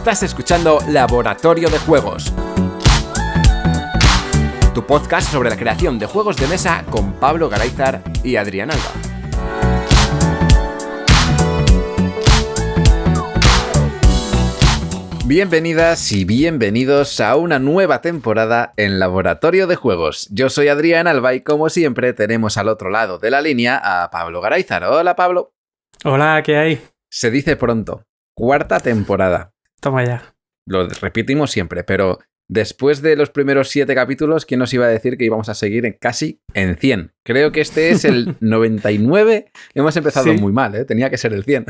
Estás escuchando Laboratorio de Juegos, tu podcast sobre la creación de juegos de mesa con Pablo Garayzar y Adrián Alba. Bienvenidas y bienvenidos a una nueva temporada en Laboratorio de Juegos. Yo soy Adrián Alba y como siempre tenemos al otro lado de la línea a Pablo Garayzar. Hola, Pablo. Hola, ¿qué hay? Se dice pronto. Cuarta temporada. Toma ya. Lo repetimos siempre, pero después de los primeros 7 capítulos, ¿quién nos iba a decir que íbamos a seguir casi en 100? Creo que este es el 99. Hemos empezado muy mal, ¿eh? Tenía que ser el 100.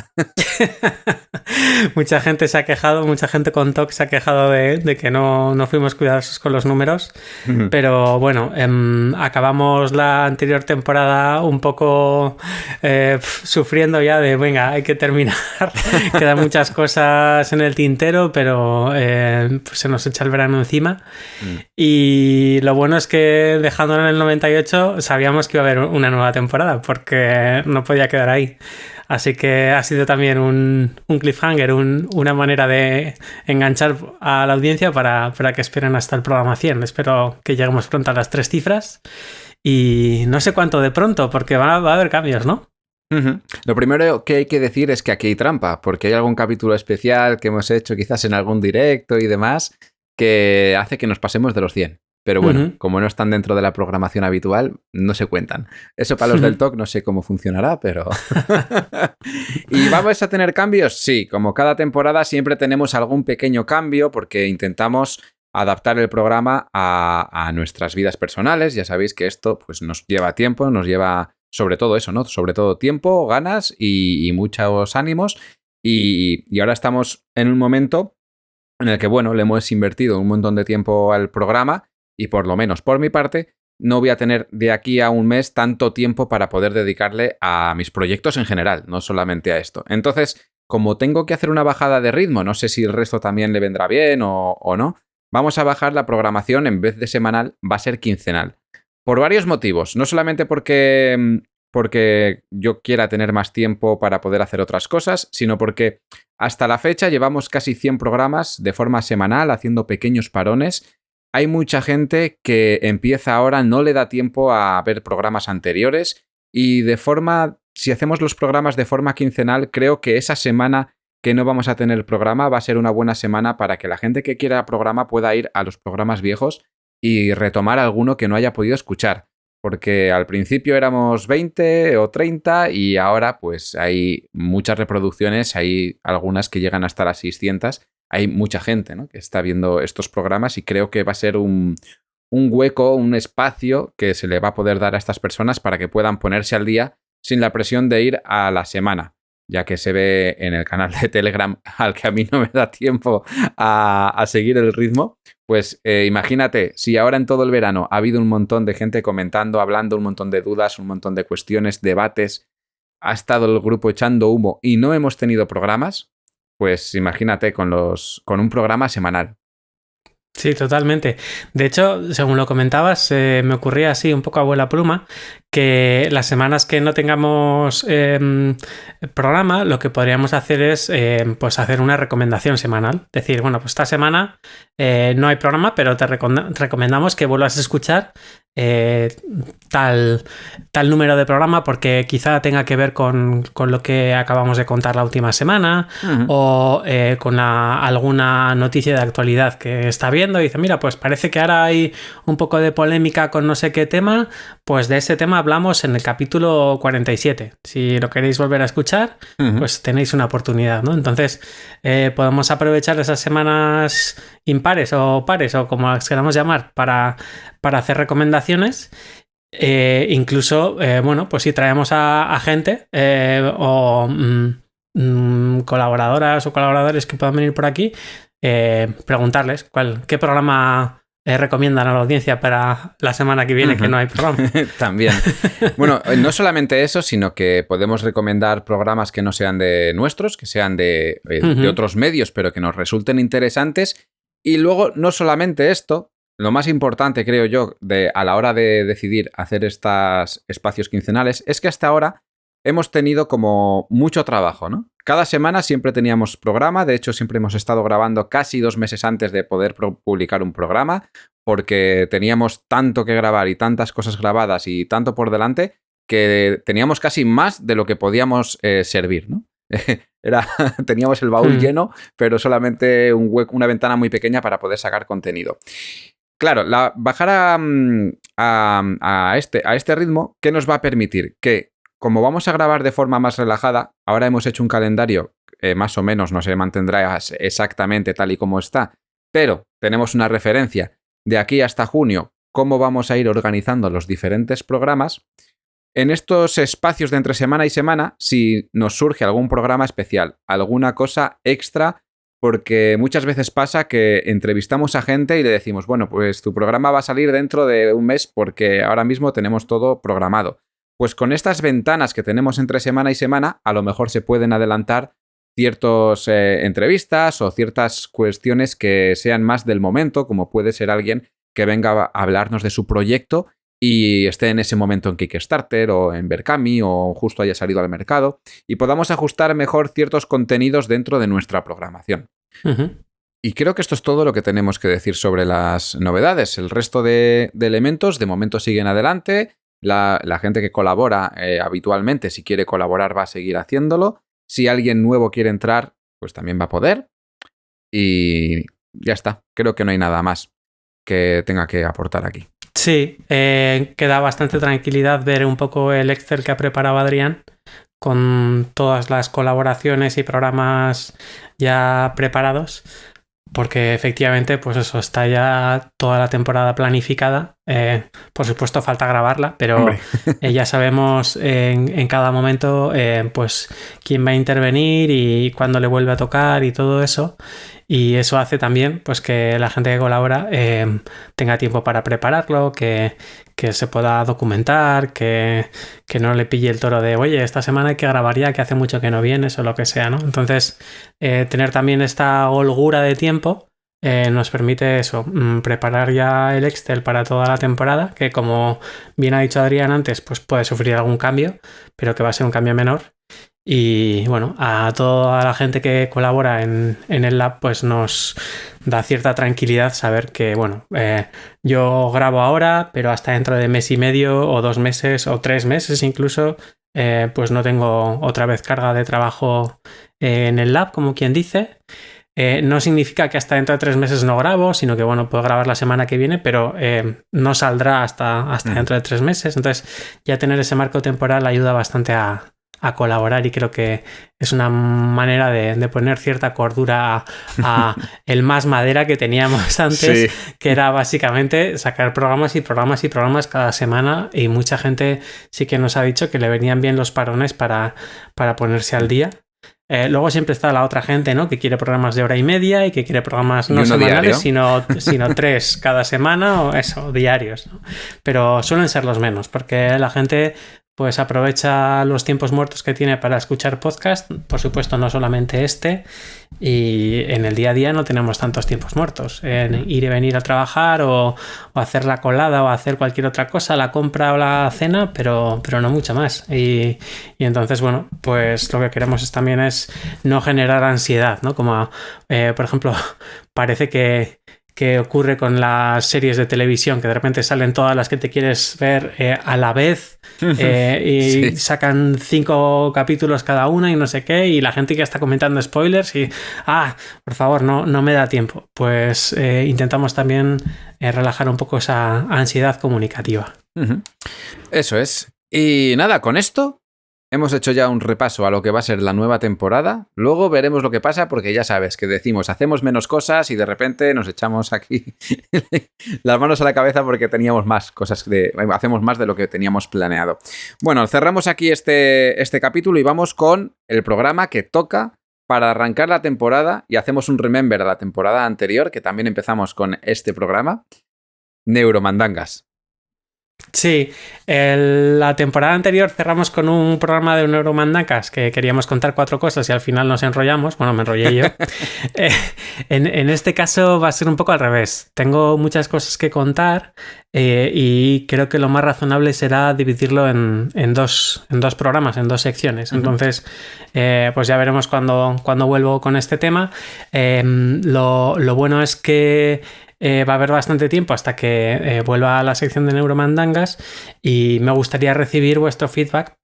Mucha gente se ha quejado, mucha gente con TOC se ha quejado de que no fuimos cuidadosos con los números. Pero bueno, acabamos la anterior temporada un poco sufriendo ya de, venga, hay que terminar. Quedan muchas cosas en el tintero, pero pues se nos echa el verano encima. Y lo bueno es que dejándolo en el 98 sabíamos que iba a haber una nueva temporada porque no podía quedar ahí. Así que ha sido también un cliffhanger, una manera de enganchar a la audiencia para que esperen hasta el programa 100. Espero que lleguemos pronto a las 3 cifras y no sé cuánto de pronto porque va a haber cambios, ¿no? Lo primero que hay que decir es que aquí hay trampa, porque hay algún capítulo especial que hemos hecho quizás en algún directo y demás que hace que nos pasemos de los 100. Pero bueno, como no están dentro de la programación habitual, no se cuentan. Eso para los del TOC no sé cómo funcionará, pero... ¿Y vamos a tener cambios? Sí, como cada temporada siempre tenemos algún pequeño cambio porque intentamos adaptar el programa a nuestras vidas personales. Ya sabéis que esto pues, nos lleva tiempo, nos lleva sobre todo eso, ¿no? Sobre todo tiempo, ganas y muchos ánimos. Y ahora estamos en un momento en el que, bueno, le hemos invertido un montón de tiempo al programa. Y por lo menos por mi parte, no voy a tener de aquí a un mes tanto tiempo para poder dedicarle a mis proyectos en general, no solamente a esto. Entonces, como tengo que hacer una bajada de ritmo, no sé si el resto también le vendrá bien o no, vamos a bajar la programación, en vez de semanal, va a ser quincenal. Por varios motivos, no solamente porque yo quiera tener más tiempo para poder hacer otras cosas, sino porque hasta la fecha llevamos casi 100 programas de forma semanal, haciendo pequeños parones. Hay mucha gente que empieza ahora, no le da tiempo a ver programas anteriores y si hacemos los programas de forma quincenal, creo que esa semana que no vamos a tener programa va a ser una buena semana para que la gente que quiera programa pueda ir a los programas viejos y retomar alguno que no haya podido escuchar. Porque al principio éramos 20 o 30 y ahora pues hay muchas reproducciones, hay algunas que llegan hasta las 600. Hay mucha gente, ¿no?, que está viendo estos programas y creo que va a ser un hueco, un espacio que se le va a poder dar a estas personas para que puedan ponerse al día sin la presión de ir a la semana, ya que se ve en el canal de Telegram al que a mí no me da tiempo a seguir el ritmo. Pues imagínate, si ahora en todo el verano ha habido un montón de gente comentando, hablando, un montón de dudas, un montón de cuestiones, debates, ha estado el grupo echando humo y no hemos tenido programas, pues imagínate con un programa semanal. Sí, totalmente. De hecho, según lo comentabas, me ocurría así un poco a vuela pluma que las semanas que no tengamos programa, lo que podríamos hacer es pues hacer una recomendación semanal. Decir, bueno, pues esta semana no hay programa, pero te recomendamos que vuelvas a escuchar tal número de programa porque quizá tenga que ver con lo que acabamos de contar la última semana o con alguna noticia de actualidad que está viendo y dice, mira, pues parece que ahora hay un poco de polémica con no sé qué tema, pues de ese tema hablamos en el capítulo 47. Si lo queréis volver a escuchar, pues tenéis una oportunidad, ¿no? Entonces podemos aprovechar esas semanas impares o pares o como las queramos llamar para hacer recomendaciones. Incluso, bueno, pues si traemos a gente o colaboradoras o colaboradores que puedan venir por aquí, preguntarles qué programa recomiendan a la audiencia para la semana que viene, que no hay programa. También. Bueno, no solamente eso, sino que podemos recomendar programas que no sean de nuestros, que sean de otros medios, pero que nos resulten interesantes. Y luego, no solamente esto, lo más importante, creo yo, a la hora de decidir hacer estos espacios quincenales, es que hasta ahora hemos tenido como mucho trabajo, ¿no? Cada semana siempre teníamos programa, de hecho siempre hemos estado grabando casi 2 meses antes de poder publicar un programa, porque teníamos tanto que grabar y tantas cosas grabadas y tanto por delante que teníamos casi más de lo que podíamos servir, ¿no? Teníamos el baúl lleno, pero solamente una ventana muy pequeña para poder sacar contenido. Claro, bajar a este ritmo, ¿qué nos va a permitir? Que como vamos a grabar de forma más relajada, ahora hemos hecho un calendario, más o menos no se mantendrá exactamente tal y como está, pero tenemos una referencia de aquí hasta junio, cómo vamos a ir organizando los diferentes programas. En estos espacios de entre semana y semana, si nos surge algún programa especial, alguna cosa extra, porque muchas veces pasa que entrevistamos a gente y le decimos, bueno, pues tu programa va a salir dentro de un mes porque ahora mismo tenemos todo programado. Pues con estas ventanas que tenemos entre semana y semana, a lo mejor se pueden adelantar ciertas entrevistas o ciertas cuestiones que sean más del momento, como puede ser alguien que venga a hablarnos de su proyecto y esté en ese momento en Kickstarter o en Berkami o justo haya salido al mercado y podamos ajustar mejor ciertos contenidos dentro de nuestra programación. Y creo que esto es todo lo que tenemos que decir sobre las novedades. El resto de elementos de momento siguen adelante. La gente que colabora habitualmente, si quiere colaborar, va a seguir haciéndolo. Si alguien nuevo quiere entrar, pues también va a poder. Y ya está. Creo que no hay nada más que tenga que aportar aquí. Sí, queda bastante tranquilidad ver un poco el Excel que ha preparado Adrián con todas las colaboraciones y programas ya preparados. Porque efectivamente, pues eso, está ya toda la temporada planificada. Por supuesto, falta grabarla, pero ya sabemos en cada momento pues quién va a intervenir y cuándo le vuelve a tocar y todo eso. Y eso hace también pues que la gente que colabora tenga tiempo para prepararlo, que se pueda documentar, que no le pille el toro de oye, esta semana hay que grabar ya, que hace mucho que no vienes o lo que sea, ¿no? Entonces, tener también esta holgura de tiempo nos permite eso, preparar ya el Excel para toda la temporada, que como bien ha dicho Adrián antes, pues puede sufrir algún cambio, pero que va a ser un cambio menor. Y bueno, a toda la gente que colabora en el lab, pues nos da cierta tranquilidad saber que, bueno, yo grabo ahora, pero hasta dentro de mes y medio o 2 meses o 3 meses incluso, pues no tengo otra vez carga de trabajo en el lab, como quien dice. No significa que hasta dentro de 3 meses no grabo, sino que, bueno, puedo grabar la semana que viene, pero no saldrá hasta dentro de 3 meses. Entonces, ya tener ese marco temporal ayuda bastante a colaborar y creo que es una manera de poner cierta cordura a el más madera que teníamos antes, sí, que era básicamente sacar programas y programas y programas cada semana, y mucha gente sí que nos ha dicho que le venían bien los parones para ponerse al día. Luego siempre está la otra gente, ¿no?, que quiere programas de hora y media y que quiere programas no semanales, sino 3 cada semana o eso, diarios, ¿no? Pero suelen ser los menos, porque la gente pues aprovecha los tiempos muertos que tiene para escuchar podcast, por supuesto no solamente este, y en el día a día no tenemos tantos tiempos muertos en ir y venir a trabajar o hacer la colada o hacer cualquier otra cosa, la compra o la cena, pero no mucho más. Y entonces, bueno, pues lo que queremos también es no generar ansiedad, ¿no? Como, por ejemplo, parece que ocurre con las series de televisión, que de repente salen todas las que te quieres ver a la vez y sí, sacan 5 capítulos cada una y no sé qué, y la gente que está comentando spoilers y por favor, no me da tiempo. Pues intentamos también relajar un poco esa ansiedad comunicativa. Eso es. Y nada, con esto hemos hecho ya un repaso a lo que va a ser la nueva temporada. Luego veremos lo que pasa, porque ya sabes que decimos hacemos menos cosas y de repente nos echamos aquí las manos a la cabeza porque teníamos más cosas, hacemos más de lo que teníamos planeado. Bueno, cerramos aquí este capítulo y vamos con el programa que toca para arrancar la temporada, y hacemos un remember a la temporada anterior, que también empezamos con este programa, Neuromandangas. Sí, la temporada anterior cerramos con un programa de Neuromandacas que queríamos contar 4 cosas y al final nos enrollamos. Bueno, me enrollé yo. En este caso va a ser un poco al revés. Tengo muchas cosas que contar y creo que lo más razonable será dividirlo en dos programas, en 2 secciones. Entonces, pues ya veremos cuando vuelvo con este tema. Lo bueno es que va a haber bastante tiempo hasta que vuelva a la sección de Neuromandangas y me gustaría recibir vuestro feedback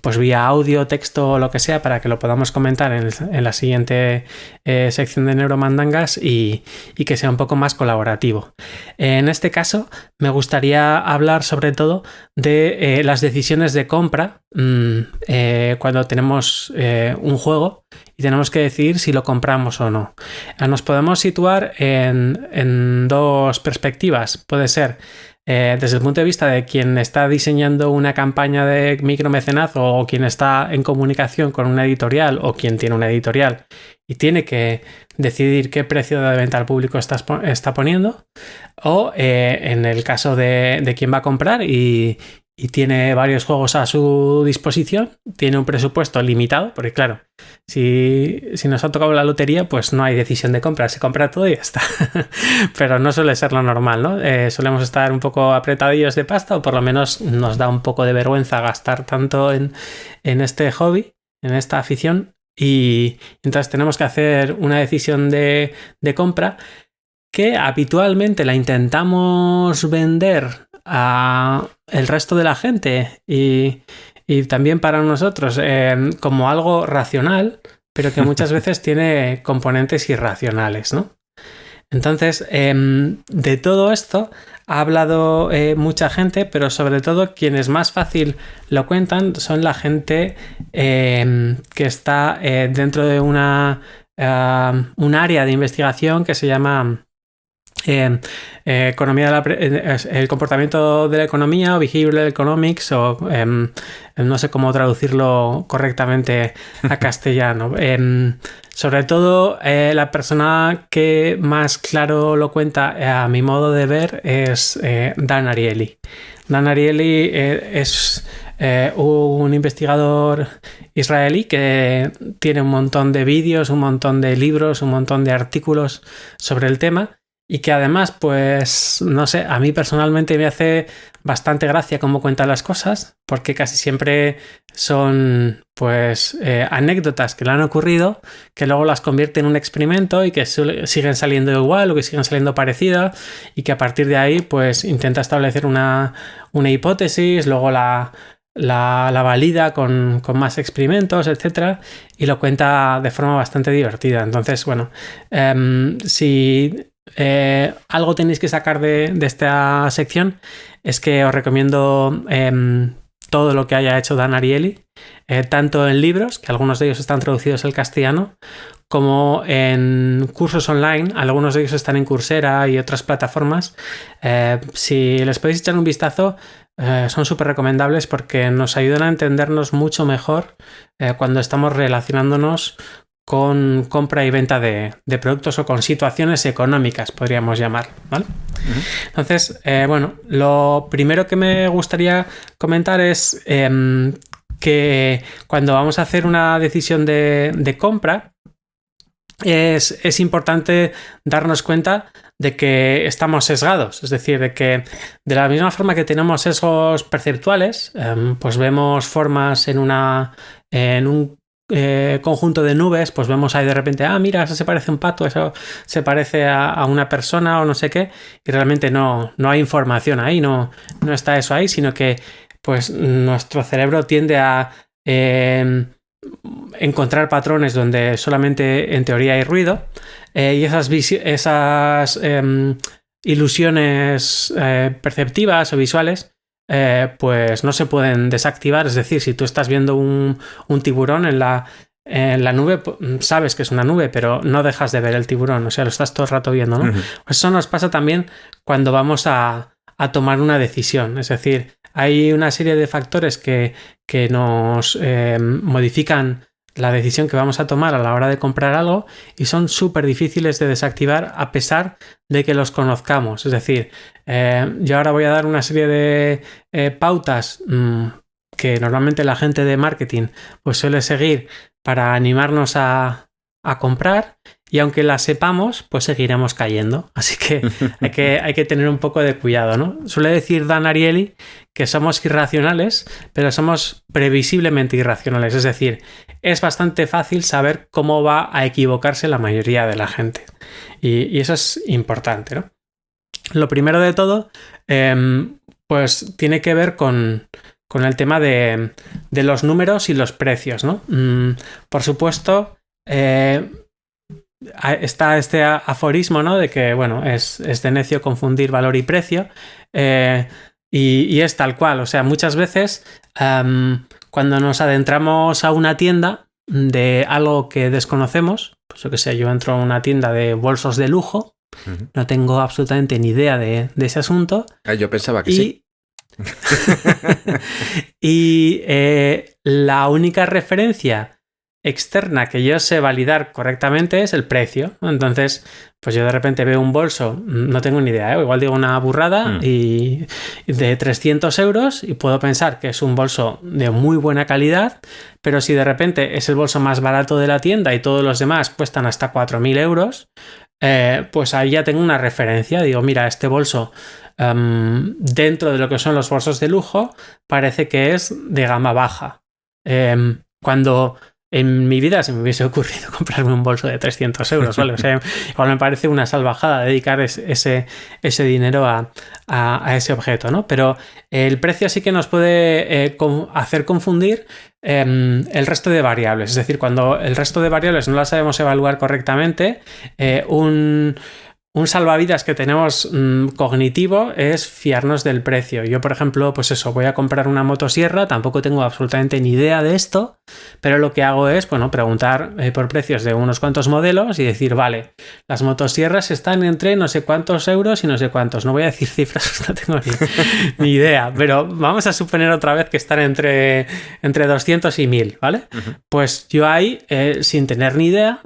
pues vía audio, texto o lo que sea para que lo podamos comentar en la siguiente sección de Neuromandangas y que sea un poco más colaborativo. En este caso me gustaría hablar sobre todo de las decisiones de compra cuando tenemos un juego y tenemos que decidir si lo compramos o no. Nos podemos situar en 2 perspectivas. Puede ser desde el punto de vista de quien está diseñando una campaña de micromecenazgo o quien está en comunicación con una editorial o quien tiene una editorial y tiene que decidir qué precio de venta al público está poniendo, o en el caso de quien va a comprar y tiene varios juegos a su disposición, tiene un presupuesto limitado, porque claro, si nos ha tocado la lotería, pues no hay decisión de compra, se compra todo y ya está. Pero no suele ser lo normal, ¿no? Solemos estar un poco apretadillos de pasta o por lo menos nos da un poco de vergüenza gastar tanto en este hobby, en esta afición, y entonces tenemos que hacer una decisión de compra que habitualmente la intentamos vender a el resto de la gente y también para nosotros como algo racional, pero que muchas veces tiene componentes irracionales, ¿no? Entonces, de todo esto ha hablado mucha gente, pero sobre todo quienes más fácil lo cuentan son la gente que está dentro de un área de investigación que se llama economía el comportamiento de la economía o behavioral economics o no sé cómo traducirlo correctamente a castellano. Sobre todo la persona que más claro lo cuenta a mi modo de ver es Dan Ariely. Dan Ariely es un investigador israelí que tiene un montón de vídeos, un montón de libros, un montón de artículos sobre el tema y que además, pues, no sé, a mí personalmente me hace bastante gracia cómo cuenta las cosas, porque casi siempre son, pues, anécdotas que le han ocurrido, que luego las convierte en un experimento y que siguen saliendo igual o que siguen saliendo parecidas y que a partir de ahí, pues, intenta establecer una hipótesis, luego la valida con más experimentos, etcétera, y lo cuenta de forma bastante divertida. Entonces, bueno, si algo tenéis que sacar de esta sección es que os recomiendo todo lo que haya hecho Dan Ariely, tanto en libros, que algunos de ellos están traducidos al castellano, como en cursos online. Algunos de ellos están en Coursera y otras plataformas. Si les podéis echar un vistazo, son súper recomendables porque nos ayudan a entendernos mucho mejor cuando estamos relacionándonos con compra y venta de productos o con situaciones económicas, podríamos llamar, ¿vale? Uh-huh. Entonces, bueno, lo primero que me gustaría comentar es que cuando vamos a hacer una decisión de compra, es importante darnos cuenta de que estamos sesgados, es decir, de que de la misma forma que tenemos sesgos perceptuales, pues vemos formas en un conjunto de nubes, pues vemos ahí de repente, mira, eso se parece a un pato, eso se parece a una persona o no sé qué, y realmente no hay información ahí, no está eso ahí, sino que pues nuestro cerebro tiende a encontrar patrones donde solamente en teoría hay ruido, y esas ilusiones perceptivas o visuales pues no se pueden desactivar. Es decir, si tú estás viendo un tiburón en la nube, sabes que es una nube, pero no dejas de ver el tiburón, o sea, lo estás todo el rato viendo, ¿no? Uh-huh. Pues eso nos pasa también cuando vamos a tomar una decisión. Es decir, hay una serie de factores que nos modifican la decisión que vamos a tomar a la hora de comprar algo y son súper difíciles de desactivar a pesar de que los conozcamos. Es decir, yo ahora voy a dar una serie de pautas que normalmente la gente de marketing pues suele seguir para animarnos a comprar, y aunque las sepamos, pues seguiremos cayendo. Así que hay que tener un poco de cuidado, ¿no? Suele decir Dan Ariely que somos irracionales, pero somos previsiblemente irracionales. Es decir, es bastante fácil saber cómo va a equivocarse la mayoría de la gente. Y eso es importante, ¿no? Lo primero de todo, pues tiene que ver con el tema de los números y los precios, ¿no? Por supuesto, está este aforismo, ¿no? De que, bueno, es de necio confundir valor y precio, y es tal cual. O sea, muchas veces cuando nos adentramos a una tienda de algo que desconocemos, pues yo que sé, yo entro a una tienda de bolsos de lujo, no tengo absolutamente ni idea de ese asunto. Yo pensaba que sí. Y la única referencia externa que yo sé validar correctamente es el precio. Entonces, pues yo de repente veo un bolso, no tengo ni idea, igual digo una burrada, y de 300 euros, y puedo pensar que es un bolso de muy buena calidad, pero si de repente es el bolso más barato de la tienda y todos los demás cuestan hasta 4.000 euros, pues ahí ya tengo una referencia. Digo, mira, este bolso dentro de lo que son los bolsos de lujo parece que es de gama baja. Cuando en mi vida se me hubiese ocurrido comprarme un bolso de 300 euros, ¿vale? O sea, igual me parece una salvajada dedicar ese dinero a ese objeto, ¿no? Pero el precio sí que nos puede hacer confundir el resto de variables. Es decir, cuando el resto de variables no las sabemos evaluar correctamente, un salvavidas que tenemos cognitivo es fiarnos del precio. Yo, por ejemplo, pues eso, voy a comprar una motosierra, tampoco tengo absolutamente ni idea de esto, pero lo que hago es, bueno, preguntar por precios de unos cuantos modelos y decir, vale, las motosierras están entre no sé cuántos euros y no sé cuántos. No voy a decir cifras, no tengo ni idea, pero vamos a suponer otra vez que están entre 200 y 1000, ¿vale? Pues yo ahí, sin tener ni idea,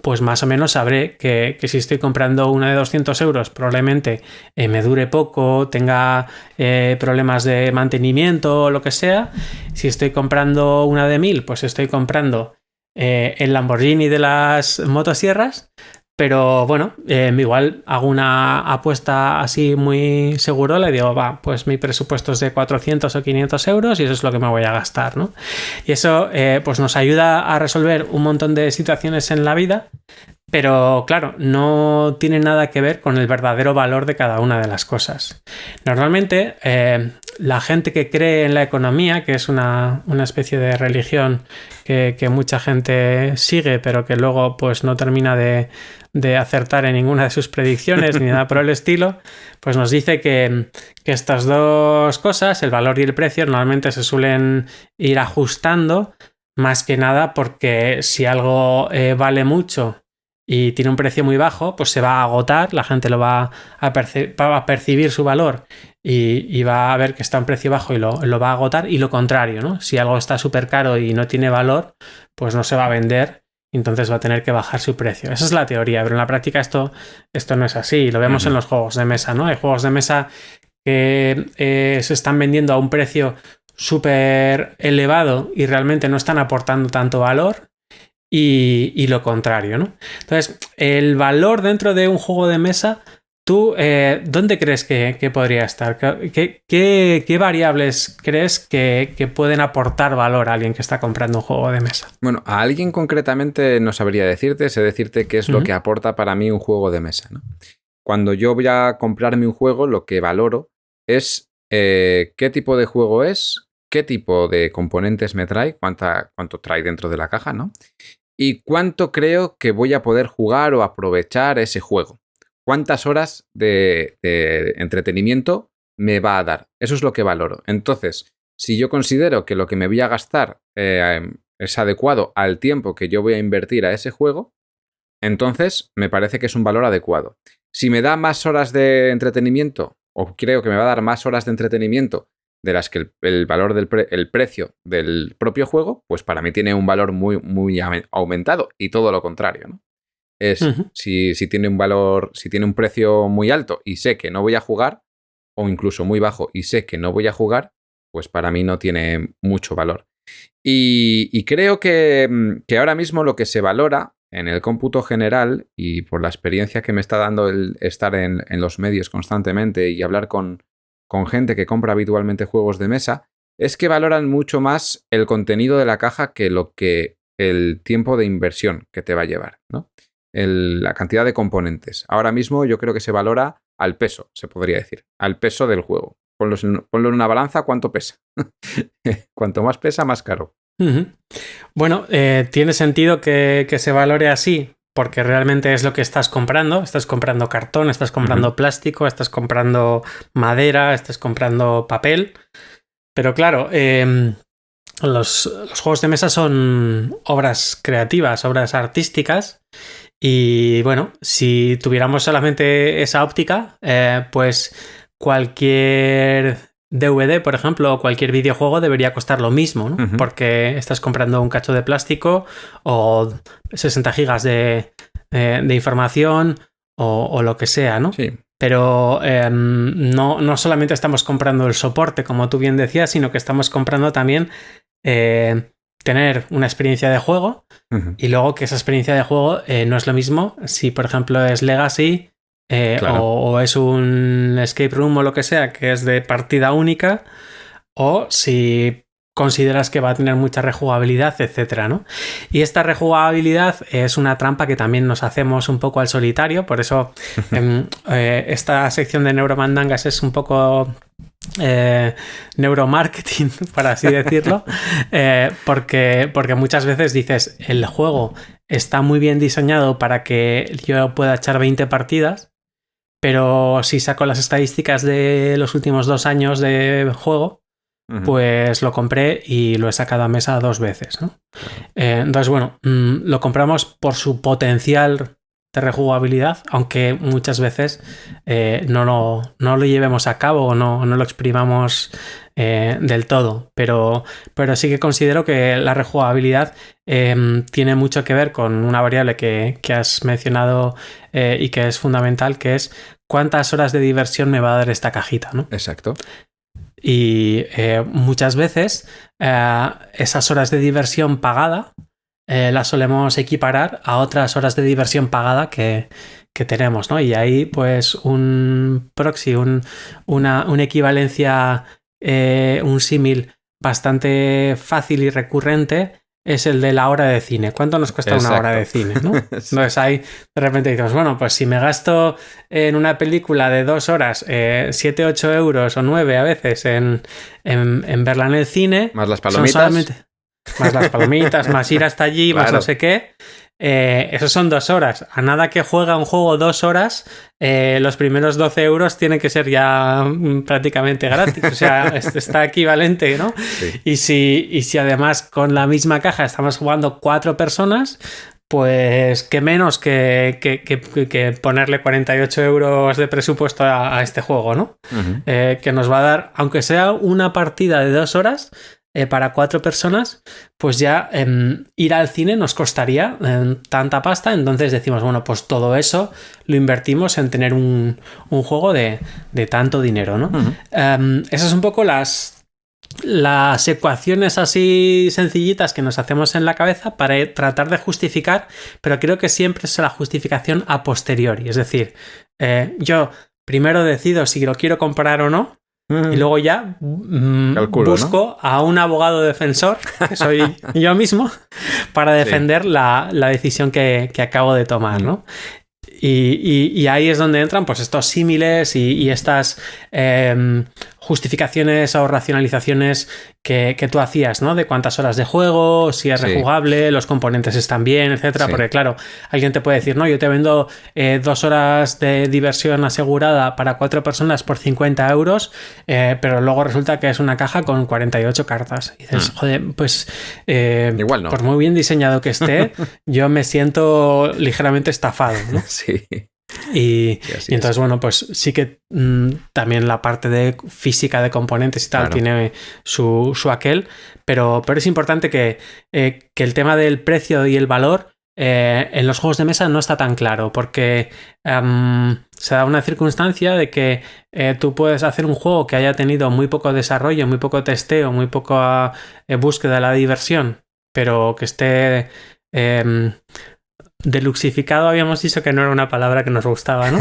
pues más o menos sabré que si estoy comprando una de 200 euros probablemente me dure poco, tenga problemas de mantenimiento o lo que sea. Si estoy comprando una de 1000, pues estoy comprando el Lamborghini de las motosierras. Pero bueno, igual hago una apuesta así muy seguro, le digo, va, pues mi presupuesto es de 400 o 500 euros y eso es lo que me voy a gastar, ¿no? Y eso pues nos ayuda a resolver un montón de situaciones en la vida, pero claro, no tiene nada que ver con el verdadero valor de cada una de las cosas. Normalmente, la gente que cree en la economía, que es una especie de religión que mucha gente sigue, pero que luego pues no termina de acertar en ninguna de sus predicciones ni nada por el estilo, pues nos dice que estas dos cosas, el valor y el precio, normalmente se suelen ir ajustando, más que nada porque si algo vale mucho y tiene un precio muy bajo, pues se va a agotar, la gente lo va a percibir su valor y va a ver que está a un precio bajo y lo va a agotar, y lo contrario, ¿no? Si algo está súper caro y no tiene valor, pues no se va a vender, entonces va a tener que bajar su precio. Esa es la teoría, pero en la práctica esto no es así. Lo vemos en los juegos de mesa, ¿no? Hay juegos de mesa que se están vendiendo a un precio súper elevado y realmente no están aportando tanto valor, y lo contrario, ¿no? Entonces, el valor dentro de un juego de mesa, ¿tú dónde crees que podría estar? ¿Qué variables crees que pueden aportar valor a alguien que está comprando un juego de mesa? Bueno, a alguien concretamente no sabría decirte, sé decirte qué es lo que aporta para mí un juego de mesa, ¿no? Cuando yo voy a comprarme un juego, lo que valoro es qué tipo de juego es, qué tipo de componentes me trae, cuánto trae dentro de la caja, ¿no? Y cuánto creo que voy a poder jugar o aprovechar ese juego. ¿Cuántas horas de entretenimiento me va a dar? Eso es lo que valoro. Entonces, si yo considero que lo que me voy a gastar es adecuado al tiempo que yo voy a invertir a ese juego, entonces me parece que es un valor adecuado. Si me da más horas de entretenimiento, o creo que me va a dar más horas de entretenimiento de las que el valor el precio del propio juego, pues para mí tiene un valor muy, muy aumentado, y todo lo contrario, ¿no? Si tiene un valor, si tiene un precio muy alto y sé que no voy a jugar, o incluso muy bajo y sé que no voy a jugar, pues para mí no tiene mucho valor. Y creo que ahora mismo lo que se valora en el cómputo general, y por la experiencia que me está dando el estar en los medios constantemente y hablar con gente que compra habitualmente juegos de mesa, es que valoran mucho más el contenido de la caja que el tiempo de inversión que te va a llevar, ¿no? La cantidad de componentes. Ahora mismo yo creo que se valora al peso, se podría decir, al peso del juego. Ponlo en una balanza, ¿cuánto pesa? Cuanto más pesa, más caro. Bueno, tiene sentido que se valore así, porque realmente es lo que estás comprando. Estás comprando cartón, estás comprando plástico, estás comprando madera, estás comprando papel. Pero claro, los juegos de mesa son obras creativas, obras artísticas. Y bueno, si tuviéramos solamente esa óptica, pues cualquier DVD, por ejemplo, o cualquier videojuego debería costar lo mismo, ¿no? Porque estás comprando un cacho de plástico o 60 gigas de información o lo que sea, ¿no? Sí. Pero no solamente estamos comprando el soporte, como tú bien decías, sino que estamos comprando también tener una experiencia de juego, y luego que esa experiencia de juego no es lo mismo si, por ejemplo, es Legacy claro. o es un escape room o lo que sea, que es de partida única, o si consideras que va a tener mucha rejugabilidad, etcétera, ¿no? Y esta rejugabilidad es una trampa que también nos hacemos un poco al solitario, por eso esta sección de Neuromandangas es un poco neuromarketing, por así decirlo, porque muchas veces dices, el juego está muy bien diseñado para que yo pueda echar 20 partidas, pero si saco las estadísticas de los últimos 2 años de juego, pues lo compré y lo he sacado a mesa 2 veces, ¿no? Entonces, bueno, lo compramos por su potencial de rejugabilidad, aunque muchas veces no lo llevemos a cabo o no lo exprimamos del todo, pero sí que considero que la rejugabilidad tiene mucho que ver con una variable que has mencionado y que es fundamental, que es cuántas horas de diversión me va a dar esta cajita, ¿no? Exacto. Y muchas veces esas horas de diversión pagada las solemos equiparar a otras horas de diversión pagada que tenemos, ¿no? Y ahí, pues, un proxy, una equivalencia, un símil bastante fácil y recurrente es el de la hora de cine. ¿Cuánto nos cuesta una hora de cine, ¿no? Entonces ahí de repente decimos, bueno, pues si me gasto en una película de 2 horas 7, 8 euros o 9 a veces en verla en el cine... Más las palomitas. Más las palomitas, más ir hasta allí, claro. Más no sé qué. Esos son 2 horas. A nada que juega un juego 2 horas, los primeros 12 euros tienen que ser ya prácticamente gratis. O sea, está equivalente, ¿no? Sí. Y si además con la misma caja estamos jugando 4 personas, pues qué menos que ponerle 48 euros de presupuesto a este juego, ¿no? Que nos va a dar, aunque sea una partida de 2 horas... para 4 personas, pues ya ir al cine nos costaría tanta pasta. Entonces decimos, bueno, pues todo eso lo invertimos en tener un juego de tanto dinero, ¿no? Esas son un poco las ecuaciones así sencillitas que nos hacemos en la cabeza para tratar de justificar, pero creo que siempre es la justificación a posteriori. Es decir, yo primero decido si lo quiero comprar o no, y luego ya busco, ¿no?, a un abogado defensor, que soy yo mismo, para defender la decisión que acabo de tomar, ¿no? Y ahí es donde entran pues estos símiles y estas justificaciones o racionalizaciones que tú hacías, ¿no? De cuántas horas de juego, si es rejugable, los componentes están bien, etcétera. Porque claro, alguien te puede decir, no, yo te vendo 2 horas de diversión asegurada para 4 personas por 50 euros, pero luego resulta que es una caja con 48 cartas. Y dices, joder, pues igual no. Por muy bien diseñado que esté, yo me siento ligeramente estafado, ¿no? Sí. Y entonces, bueno, pues sí que también la parte de física de componentes y tal tiene su aquel, pero es importante que el tema del precio y el valor en los juegos de mesa no está tan claro, porque se da una circunstancia de que tú puedes hacer un juego que haya tenido muy poco desarrollo, muy poco testeo, muy poca búsqueda de la diversión, pero que esté deluxificado. Habíamos dicho que no era una palabra que nos gustaba, ¿no?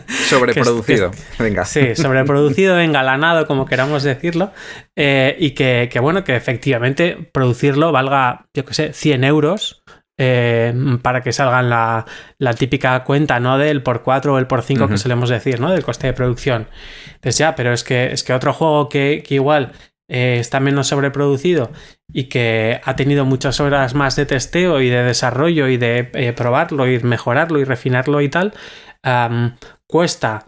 Sobreproducido. Venga. Sí, sobreproducido, engalanado, como queramos decirlo. Y que bueno, que efectivamente producirlo valga, yo qué sé, 100 euros para que salgan la típica cuenta, ¿no? Del por 4 o el por 5 que solemos decir, ¿no? Del coste de producción. Entonces ya, pero es que otro juego que igual está menos sobreproducido y que ha tenido muchas horas más de testeo y de desarrollo y de probarlo y mejorarlo y refinarlo y tal, cuesta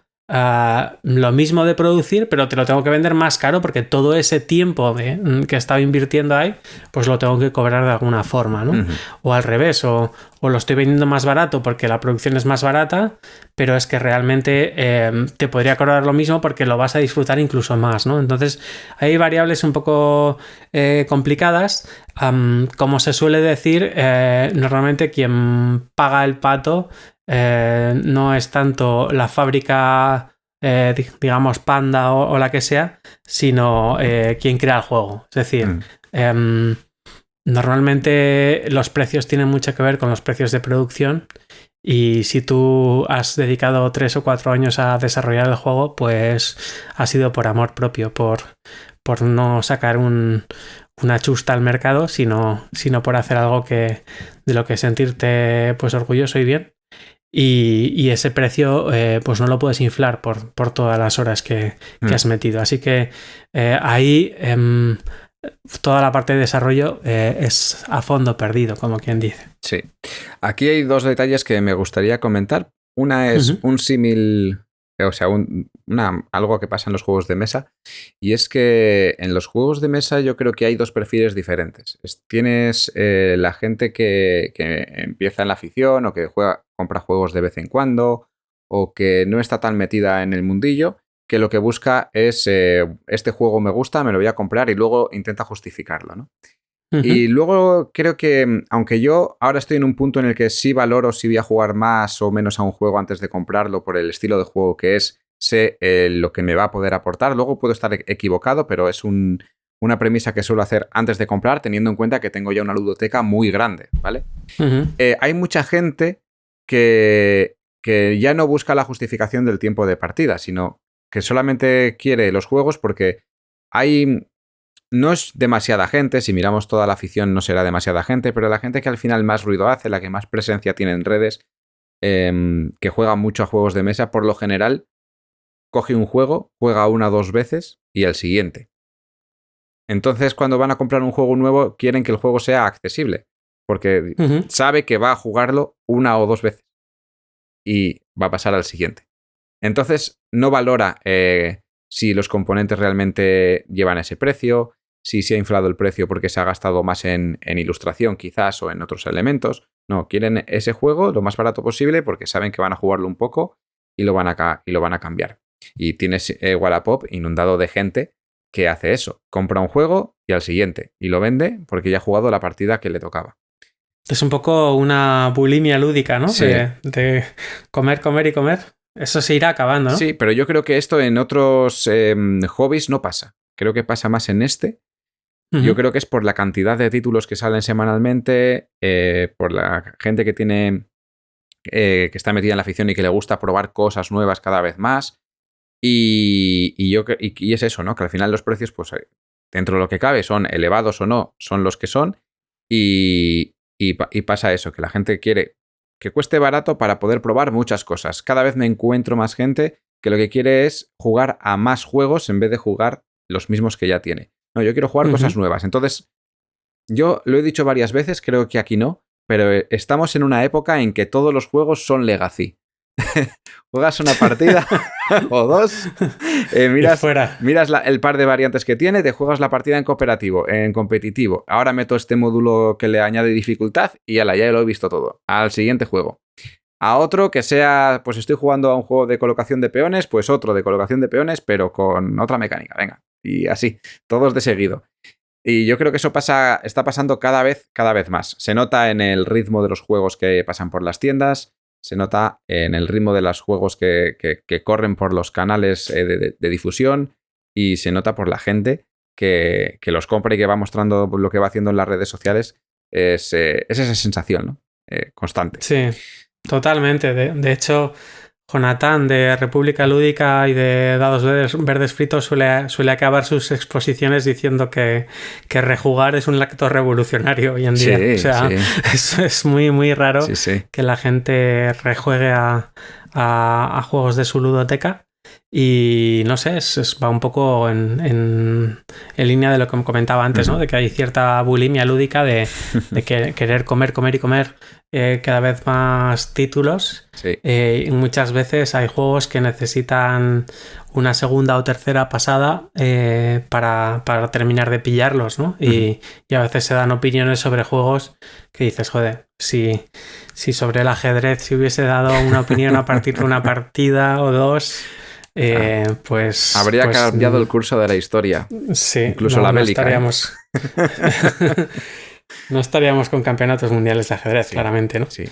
lo mismo de producir, pero te lo tengo que vender más caro porque todo ese tiempo que he estado invirtiendo ahí, pues lo tengo que cobrar de alguna forma, ¿no? O al revés, o lo estoy vendiendo más barato porque la producción es más barata, pero es que realmente te podría cobrar lo mismo porque lo vas a disfrutar incluso más, ¿no? Entonces hay variables un poco complicadas. Como se suele decir, normalmente quien paga el pato no es tanto la fábrica, digamos, Panda o la que sea, sino quien crea el juego. Es decir, normalmente los precios tienen mucho que ver con los precios de producción, y si tú has dedicado 3 o 4 años a desarrollar el juego, pues ha sido por amor propio, por no sacar una chusta al mercado, sino por hacer algo de lo que sentirte pues orgulloso y bien. Y ese precio pues no lo puedes inflar por todas las horas que has metido. Así que ahí toda la parte de desarrollo es a fondo perdido, como quien dice. Sí. Aquí hay 2 detalles que me gustaría comentar. Una es un símil, o sea, algo que pasa en los juegos de mesa, y es que en los juegos de mesa yo creo que hay 2 perfiles diferentes. Tienes la gente que empieza en la afición o que compra juegos de vez en cuando, o que no está tan metida en el mundillo, que lo que busca es este juego me gusta, me lo voy a comprar, y luego intenta justificarlo, ¿no? Y luego creo que, aunque yo ahora estoy en un punto en el que sí valoro si voy a jugar más o menos a un juego antes de comprarlo por el estilo de juego que es, sé lo que me va a poder aportar, luego puedo estar equivocado, pero es una premisa que suelo hacer antes de comprar, teniendo en cuenta que tengo ya una ludoteca muy grande, ¿vale? Hay mucha gente que ya no busca la justificación del tiempo de partida, sino que solamente quiere los juegos porque no es demasiada gente. Si miramos toda la afición no será demasiada gente, pero la gente que al final más ruido hace, la que más presencia tiene en redes, que juega mucho a juegos de mesa, por lo general coge un juego, juega 1 o 2 veces y el siguiente. Entonces, cuando van a comprar un juego nuevo, quieren que el juego sea accesible, porque sabe que va a jugarlo 1 o 2 veces y va a pasar al siguiente. Entonces, no valora si los componentes realmente llevan ese precio, si se ha inflado el precio porque se ha gastado más en ilustración quizás o en otros elementos. No, quieren ese juego lo más barato posible porque saben que van a jugarlo un poco y lo van a cambiar. Y tienes Wallapop inundado de gente que hace eso. Compra un juego y al siguiente. Y lo vende porque ya ha jugado la partida que le tocaba. Es un poco una bulimia lúdica, ¿no? Sí. De comer, comer y comer. Eso se irá acabando, ¿no? Sí, pero yo creo que esto en otros hobbies no pasa. Creo que pasa más en este. Yo creo que es por la cantidad de títulos que salen semanalmente, por la gente que tiene que está metida en la afición y que le gusta probar cosas nuevas cada vez más. Y es eso, ¿no? Que al final los precios, pues dentro de lo que cabe, son elevados o no, son los que son. Y pasa eso, que la gente quiere que cueste barato para poder probar muchas cosas. Cada vez me encuentro más gente que lo que quiere es jugar a más juegos en vez de jugar los mismos que ya tiene. No, yo quiero jugar cosas nuevas. Entonces, yo lo he dicho varias veces, creo que aquí no, pero estamos en una época en que todos los juegos son legacy. Juegas una partida o 2, miras el par de variantes que tiene, te juegas la partida en cooperativo, en competitivo. Ahora meto este módulo que le añade dificultad y ya lo he visto todo. Al siguiente juego. a otro que sea, pues estoy jugando a un juego de colocación de peones, pues otro de colocación de peones, pero con otra mecánica, venga. Y así, todos de seguido. Y yo creo que eso está pasando cada vez más. Se nota en el ritmo de los juegos que pasan por las tiendas, se nota en el ritmo de los juegos que corren por los canales de difusión, y se nota por la gente que los compra y que va mostrando lo que va haciendo en las redes sociales. Es esa sensación, ¿no? Constante. Sí, totalmente. De hecho, Jonathan de República Lúdica y de Dados Verdes Fritos suele acabar sus exposiciones diciendo que rejugar es un acto revolucionario hoy en día. Sí, o sea, sí. es muy, muy raro sí. que la gente rejuegue a juegos de su ludoteca. Y no sé, va un poco en línea de lo que me comentaba antes, ¿no? De que hay cierta bulimia lúdica de querer comer y comer cada vez más títulos. Sí. Y muchas veces hay juegos que necesitan una segunda o tercera pasada para terminar de pillarlos, ¿no? Y a veces se dan opiniones sobre juegos que dices, joder, si sobre el ajedrez se hubiese dado una opinión a partir de una partida o dos... pues habría cambiado el curso de la historia. Sí, incluso la bélica. No estaríamos con campeonatos mundiales de ajedrez, claramente, ¿no? Sí.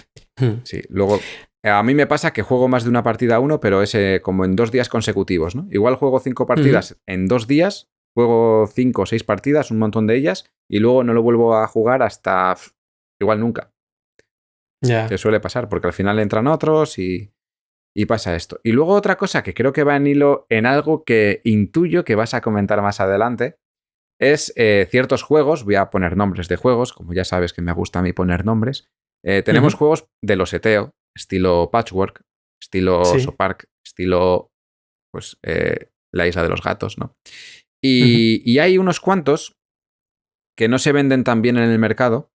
Luego, a mí me pasa que juego más de una partida a uno, pero es como en 2 días consecutivos, ¿no? Igual juego 5 partidas en 2 días, juego 5 o 6 partidas, un montón de ellas, y luego no lo vuelvo a jugar hasta igual nunca. Ya. Que suele pasar, porque al final entran otros y pasa esto. Y luego otra cosa que creo que va en hilo en algo que intuyo que vas a comentar más adelante es ciertos juegos, voy a poner nombres de juegos, como ya sabes que me gusta a mí poner nombres. Tenemos juegos de loseteo, estilo Patchwork, estilo Sopark, estilo pues La Isla de los Gatos, ¿no? Y hay unos cuantos que no se venden tan bien en el mercado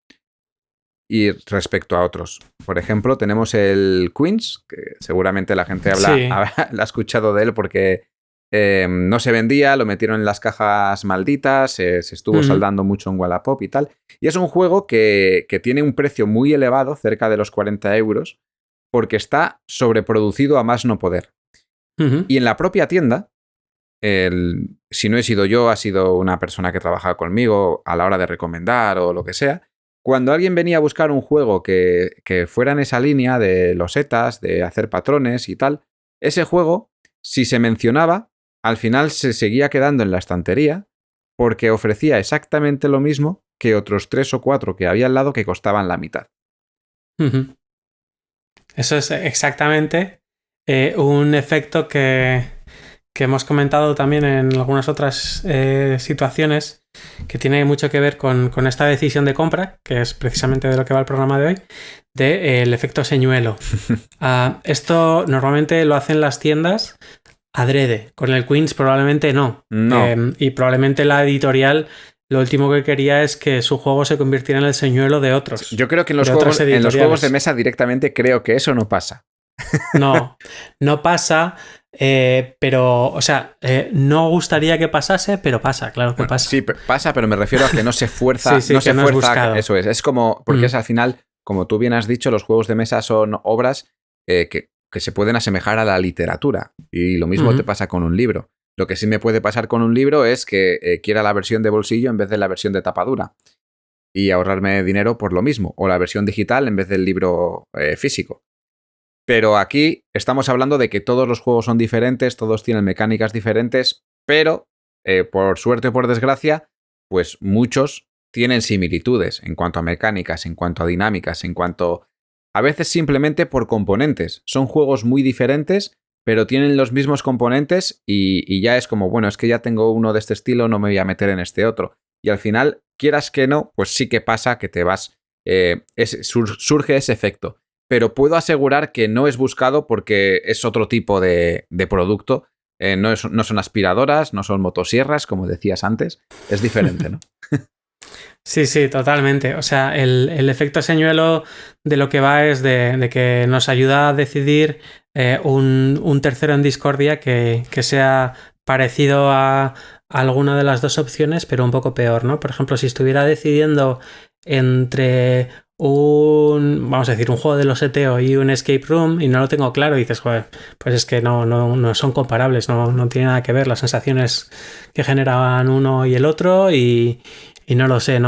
y respecto a otros. Por ejemplo, tenemos el Queens, que seguramente la gente la ha escuchado de él porque no se vendía, lo metieron en las cajas malditas, se estuvo saldando mucho en Wallapop y tal. Y es un juego que tiene un precio muy elevado, cerca de los 40 euros, porque está sobreproducido a más no poder. Y en la propia tienda, si no he sido yo, ha sido una persona que trabaja conmigo a la hora de recomendar o lo que sea. Cuando alguien venía a buscar un juego que fuera en esa línea de losetas, de hacer patrones y tal, ese juego, si se mencionaba, al final se seguía quedando en la estantería porque ofrecía exactamente lo mismo que otros 3 o 4 que había al lado que costaban la mitad. Eso es exactamente un efecto que hemos comentado también en algunas otras situaciones, que tiene mucho que ver con esta decisión de compra, que es precisamente de lo que va el programa de hoy, del efecto señuelo. Esto normalmente lo hacen las tiendas adrede. Con el Queens probablemente no. Y probablemente la editorial lo último que quería es que su juego se convirtiera en el señuelo de otros. Yo creo que en los juegos de mesa directamente creo que eso no pasa. No pasa, pero, o sea, no gustaría que pasase, pero pasa, claro que pasa. Sí, pasa, pero me refiero a que no se fuerza. no se fuerza. Eso es como, porque es al final, como tú bien has dicho, los juegos de mesa son obras que se pueden asemejar a la literatura. Y lo mismo te pasa con un libro. Lo que sí me puede pasar con un libro es que quiera la versión de bolsillo en vez de la versión de tapadura. Y ahorrarme dinero por lo mismo. O la versión digital en vez del libro físico. Pero aquí estamos hablando de que todos los juegos son diferentes, todos tienen mecánicas diferentes, pero por suerte o por desgracia, pues muchos tienen similitudes en cuanto a mecánicas, en cuanto a dinámicas, en cuanto... A veces simplemente por componentes. Son juegos muy diferentes, pero tienen los mismos componentes y ya es como, bueno, es que ya tengo uno de este estilo, no me voy a meter en este otro. Y al final, quieras que no, pues sí que pasa que te vas... surge ese efecto. Pero puedo asegurar que no es buscado porque es otro tipo de producto. No son aspiradoras, no son motosierras, como decías antes. Es diferente, ¿no? Sí, totalmente. O sea, el efecto señuelo de lo que va es de que nos ayuda a decidir un tercero en discordia que sea parecido a alguna de las dos opciones, pero un poco peor, ¿no? Por ejemplo, si estuviera decidiendo entre vamos a decir, un juego de los ETO y un escape room y no lo tengo claro y dices, joder, pues es que no son comparables, no tiene nada que ver las sensaciones que generaban uno y el otro y no lo sé,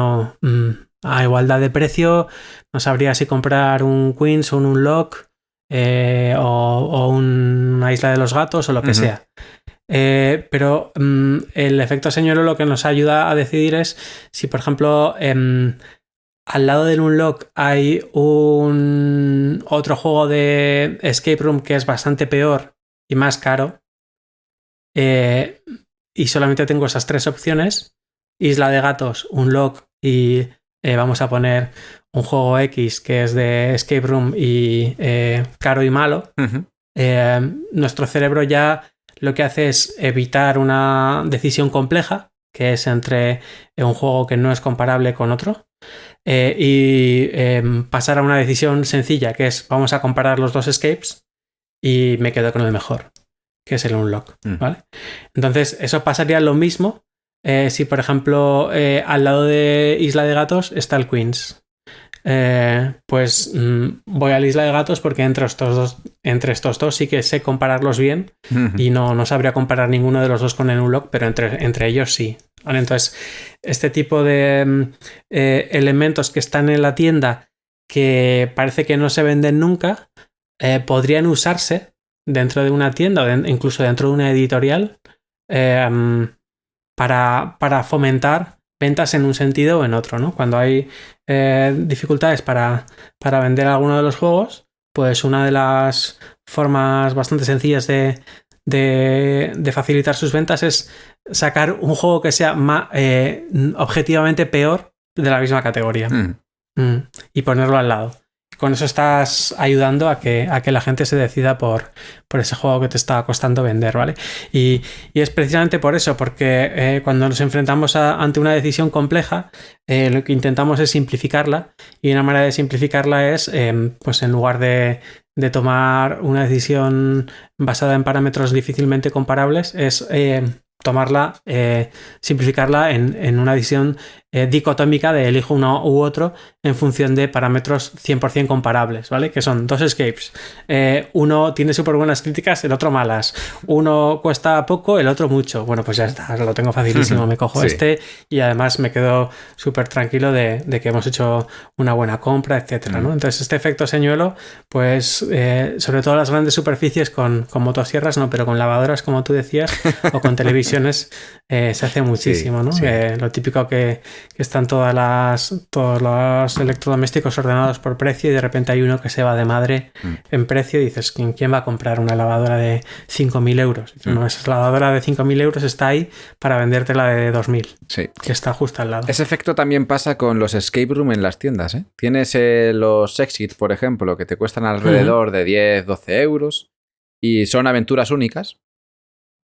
a igualdad de precio no sabría si comprar un Queens o un Unlock o una Isla de los Gatos o lo que sea. Pero el efecto señuelo lo que nos ayuda a decidir es si, por ejemplo, al lado del Unlock hay otro juego de escape room que es bastante peor y más caro y solamente tengo esas 3 opciones: Isla de Gatos, Unlock y vamos a poner un juego X que es de escape room y caro y malo. Nuestro cerebro ya lo que hace es evitar una decisión compleja, que es entre un juego que no es comparable con otro, y pasar a una decisión sencilla, que es vamos a comparar los 2 escapes y me quedo con el mejor, que es el Unlock, ¿vale? Entonces, eso pasaría lo mismo si, por ejemplo, al lado de Isla de Gatos está el Queens. Pues voy a la Isla de Gatos porque entre estos dos sí que sé compararlos bien y no sabría comparar ninguno de los dos con el Unlock, pero entre ellos sí. ¿Vale? Entonces, este tipo de elementos que están en la tienda que parece que no se venden nunca podrían usarse dentro de una tienda o incluso dentro de una editorial para fomentar ventas en un sentido o en otro, ¿no? Cuando hay dificultades para vender alguno de los juegos, pues una de las formas bastante sencillas de facilitar sus ventas es sacar un juego que sea objetivamente peor de la misma categoría y ponerlo al lado. Con eso estás ayudando a que la gente se decida por ese juego que te está costando vender, ¿vale? Y es precisamente por eso, porque cuando nos enfrentamos ante una decisión compleja, lo que intentamos es simplificarla, y una manera de simplificarla es, pues en lugar de tomar una decisión basada en parámetros difícilmente comparables, es simplificarla en una decisión dicotómica de elijo uno u otro en función de parámetros 100% comparables, ¿vale? Que son 2 escapes. Uno tiene súper buenas críticas, el otro malas. Uno cuesta poco, el otro mucho. Bueno, pues ya está, lo tengo facilísimo. Me cojo y además me quedo súper tranquilo de que hemos hecho una buena compra, etcétera, ¿no? Entonces, este efecto señuelo, pues sobre todo las grandes superficies con motosierras, no, pero con lavadoras, como tú decías, o con televisiones, se hace muchísimo, ¿no? Lo típico que están todos los electrodomésticos ordenados por precio y de repente hay uno que se va de madre en precio y dices, ¿quién va a comprar una lavadora de 5.000 euros? No, esa lavadora de 5.000 euros está ahí para venderte la de 2.000, que está justo al lado. Ese efecto también pasa con los escape room en las tiendas, ¿eh? Tienes los Exit, por ejemplo, que te cuestan alrededor de 10, 12 euros y son aventuras únicas.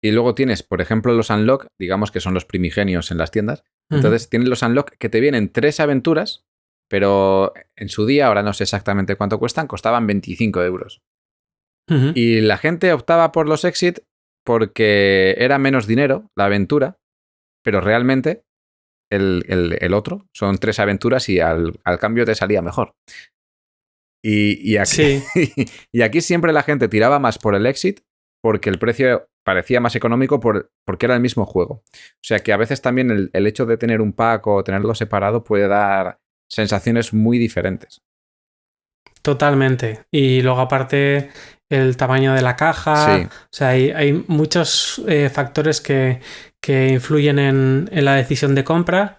Y luego tienes, por ejemplo, los Unlock, digamos que son los primigenios en las tiendas. Entonces tienes los Unlock que te vienen 3 aventuras, pero en su día, ahora no sé exactamente cuánto cuestan, costaban 25 euros. Y la gente optaba por los Exit porque era menos dinero la aventura, pero realmente el otro son 3 aventuras y al cambio te salía mejor. Y aquí, y aquí siempre la gente tiraba más por el Exit porque el precio parecía más económico porque era el mismo juego. O sea que a veces también el hecho de tener un pack o tenerlo separado puede dar sensaciones muy diferentes. Totalmente. Y luego aparte el tamaño de la caja. O sea, hay muchos factores que influyen en la decisión de compra.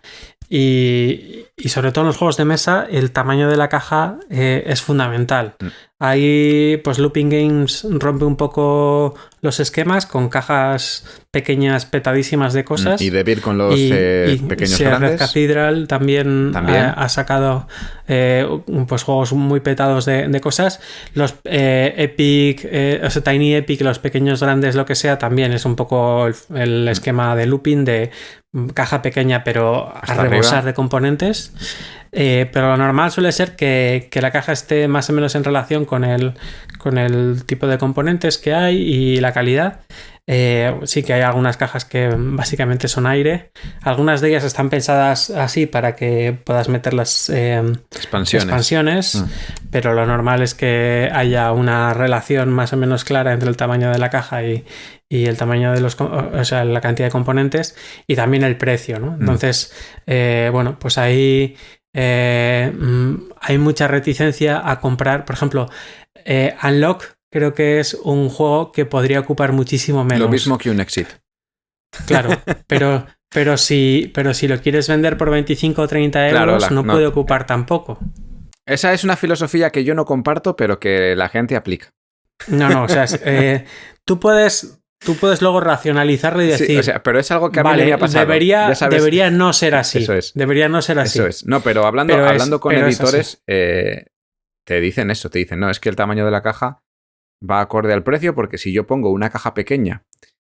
Y sobre todo en los juegos de mesa, el tamaño de la caja es fundamental. Ahí, pues Looping Games rompe un poco los esquemas con cajas pequeñas, petadísimas de cosas. Y Devir con los pequeños grandes. Red Cathedral también. Ha sacado pues juegos muy petados de cosas. Los Epic, Tiny Epic, los pequeños grandes, lo que sea, también es un poco el esquema de looping de caja pequeña pero a rebosar de componentes. Pero lo normal suele ser que la caja esté más o menos en relación con el tipo de componentes que hay y la calidad. Sí que hay algunas cajas que básicamente son aire. Algunas de ellas están pensadas así para que puedas meter las expansiones, pero lo normal es que haya una relación más o menos clara entre el tamaño de la caja y el tamaño de o sea, la cantidad de componentes y también el precio, ¿no? Entonces, bueno, pues ahí hay mucha reticencia a comprar, por ejemplo, Unlock creo que es un juego que podría ocupar muchísimo menos. Lo mismo que un Exit. Claro, pero si lo quieres vender por 25 o 30 euros, no puede ocupar tampoco. Esa es una filosofía que yo no comparto, pero que la gente aplica. No, o sea, tú puedes luego racionalizarlo y decir... Sí, o sea, pero es algo que a mí me ha pasado. Debería no ser así. Eso es. Debería no ser así. Eso es. No, pero hablando con editores, te dicen eso. Te dicen, no, es que el tamaño de la caja va acorde al precio, porque si yo pongo una caja pequeña,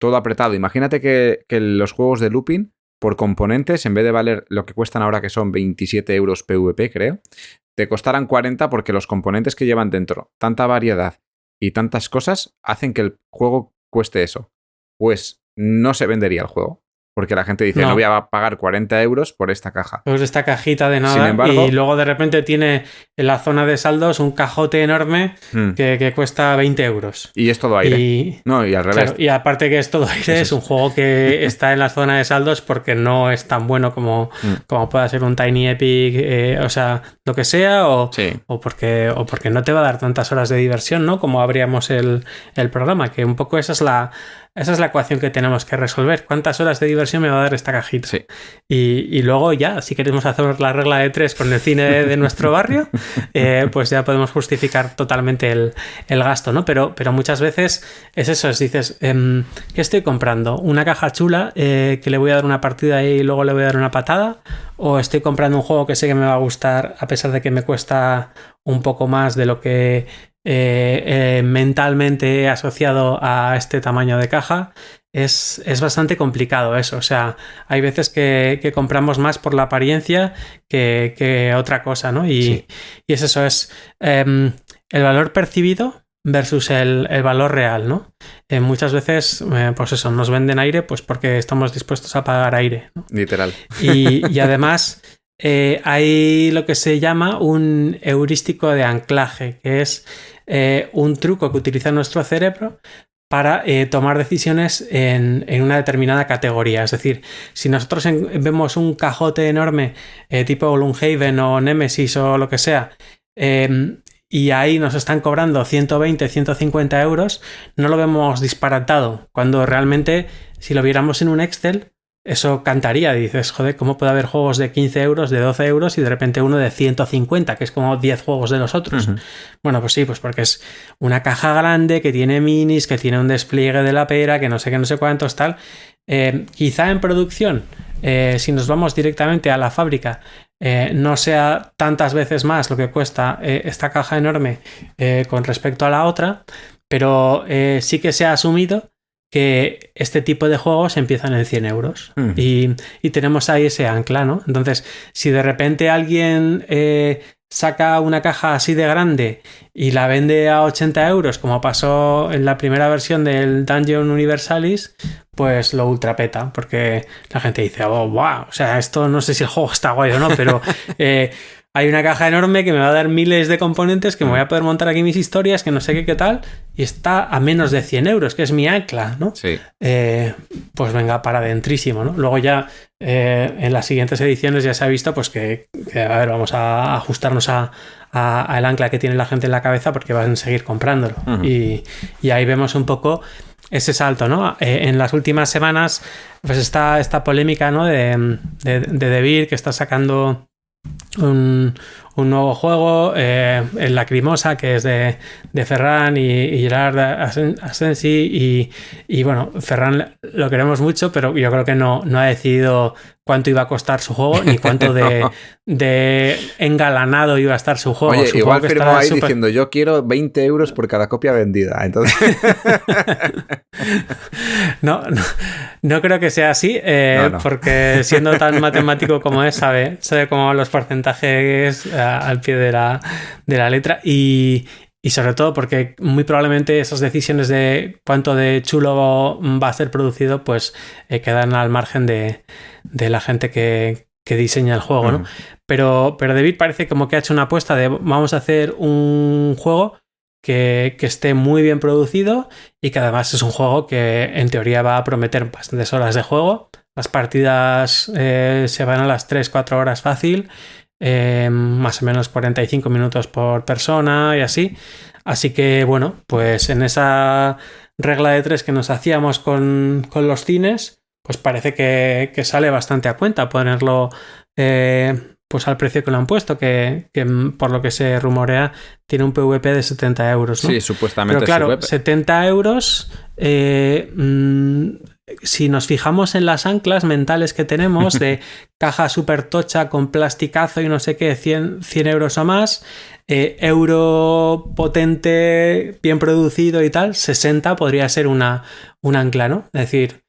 todo apretado, imagínate que los juegos de looping, por componentes, en vez de valer lo que cuestan ahora, que son 27 euros PVP, creo, te costaran 40 porque los componentes que llevan dentro, tanta variedad y tantas cosas, hacen que el juego cueste eso. Pues no se vendería el juego. Porque la gente dice, no voy a pagar 40 euros por esta caja. Pues esta cajita de nada. Sin embargo, y luego de repente tiene en la zona de saldos un cajote enorme que cuesta 20 euros. Y es todo aire. No, y al revés. Claro, y aparte que es todo aire, es un juego que está en la zona de saldos porque no es tan bueno como pueda ser un Tiny Epic, o sea, lo que sea, o porque no te va a dar tantas horas de diversión, ¿no? Como abríamos el programa, que un poco esa es la ecuación que tenemos que resolver. ¿Cuántas horas de diversión me va a dar esta cajita? Sí. Y luego ya, si queremos hacer la regla de 3 con el cine de nuestro barrio, pues ya podemos justificar totalmente el gasto, ¿no? Pero muchas veces es eso, dices, ¿qué estoy comprando? ¿Una caja chula que le voy a dar una partida y luego le voy a dar una patada? ¿O estoy comprando un juego que sé que me va a gustar a pesar de que me cuesta un poco más de lo que mentalmente he asociado a este tamaño de caja? Es bastante complicado eso. O sea, hay veces que compramos más por la apariencia que otra cosa, ¿no? Y es eso, es el valor percibido versus el valor real, ¿no? Muchas veces, pues eso, nos venden aire pues porque estamos dispuestos a pagar aire, ¿no? Literal. Y además... hay lo que se llama un heurístico de anclaje, que es un truco que utiliza nuestro cerebro para tomar decisiones en una determinada categoría. Es decir, si nosotros vemos un cajote enorme tipo Gloomhaven o Nemesis o lo que sea, y ahí nos están cobrando 120, 150 euros, no lo vemos disparatado, cuando realmente si lo viéramos en un Excel, eso cantaría. Dices, joder, ¿cómo puede haber juegos de 15 euros, de 12 euros y de repente uno de 150, que es como 10 juegos de los otros? Bueno, pues sí, pues porque es una caja grande que tiene minis, que tiene un despliegue de la pera, que no sé qué, no sé cuántos, tal. Quizá en producción, si nos vamos directamente a la fábrica, no sea tantas veces más lo que cuesta esta caja enorme con respecto a la otra, pero sí que se ha asumido que este tipo de juegos empiezan en 100 euros y tenemos ahí ese ancla, ¿no? Entonces, si de repente alguien saca una caja así de grande y la vende a 80 euros, como pasó en la primera versión del Dungeon Universalis, pues lo ultrapeta, porque la gente dice, oh, wow, o sea, esto no sé si el juego está guay o no, pero... hay una caja enorme que me va a dar miles de componentes que me voy a poder montar aquí mis historias, que no sé qué tal, y está a menos de 100 euros, que es mi ancla, ¿no? Sí. Pues venga, para adentrísimo, ¿no? Luego ya en las siguientes ediciones ya se ha visto pues que a ver, vamos a ajustarnos al ancla que tiene la gente en la cabeza porque van a seguir comprándolo. Y ahí vemos un poco ese salto, ¿no? En las últimas semanas pues está esta polémica, ¿no? de Devir, que está sacando un nuevo juego, el Lacrimosa, que es de Ferran y Gerard Asensi, y bueno, Ferran lo queremos mucho, pero yo creo que no ha decidido cuánto iba a costar su juego ni cuánto de engalanado iba a estar su juego. Oye, Supongo igual que firmó ahí diciendo yo quiero 20 euros por cada copia vendida, entonces... No creo que sea así, no. Porque siendo tan matemático como es, sabe cómo los porcentajes al pie de la letra, y y sobre todo porque muy probablemente esas decisiones de cuánto de chulo va a ser producido pues quedan al margen de la gente que diseña el juego, ¿no? Pero David parece como que ha hecho una apuesta de vamos a hacer un juego que esté muy bien producido y que además es un juego que en teoría va a prometer bastantes horas de juego. Las partidas se van a las 3-4 horas fácil, más o menos 45 minutos por persona y así. Así que bueno, pues en esa regla de 3 que nos hacíamos con los cines, pues parece que sale bastante a cuenta ponerlo pues al precio que lo han puesto, que por lo que se rumorea tiene un PVP de 70 euros, ¿no? Sí, supuestamente. Pero claro, 70 euros, si nos fijamos en las anclas mentales que tenemos de caja súper tocha con plasticazo y no sé qué, 100 euros o más, euro potente, bien producido y tal, 60 podría ser un ancla, ¿no? Es decir,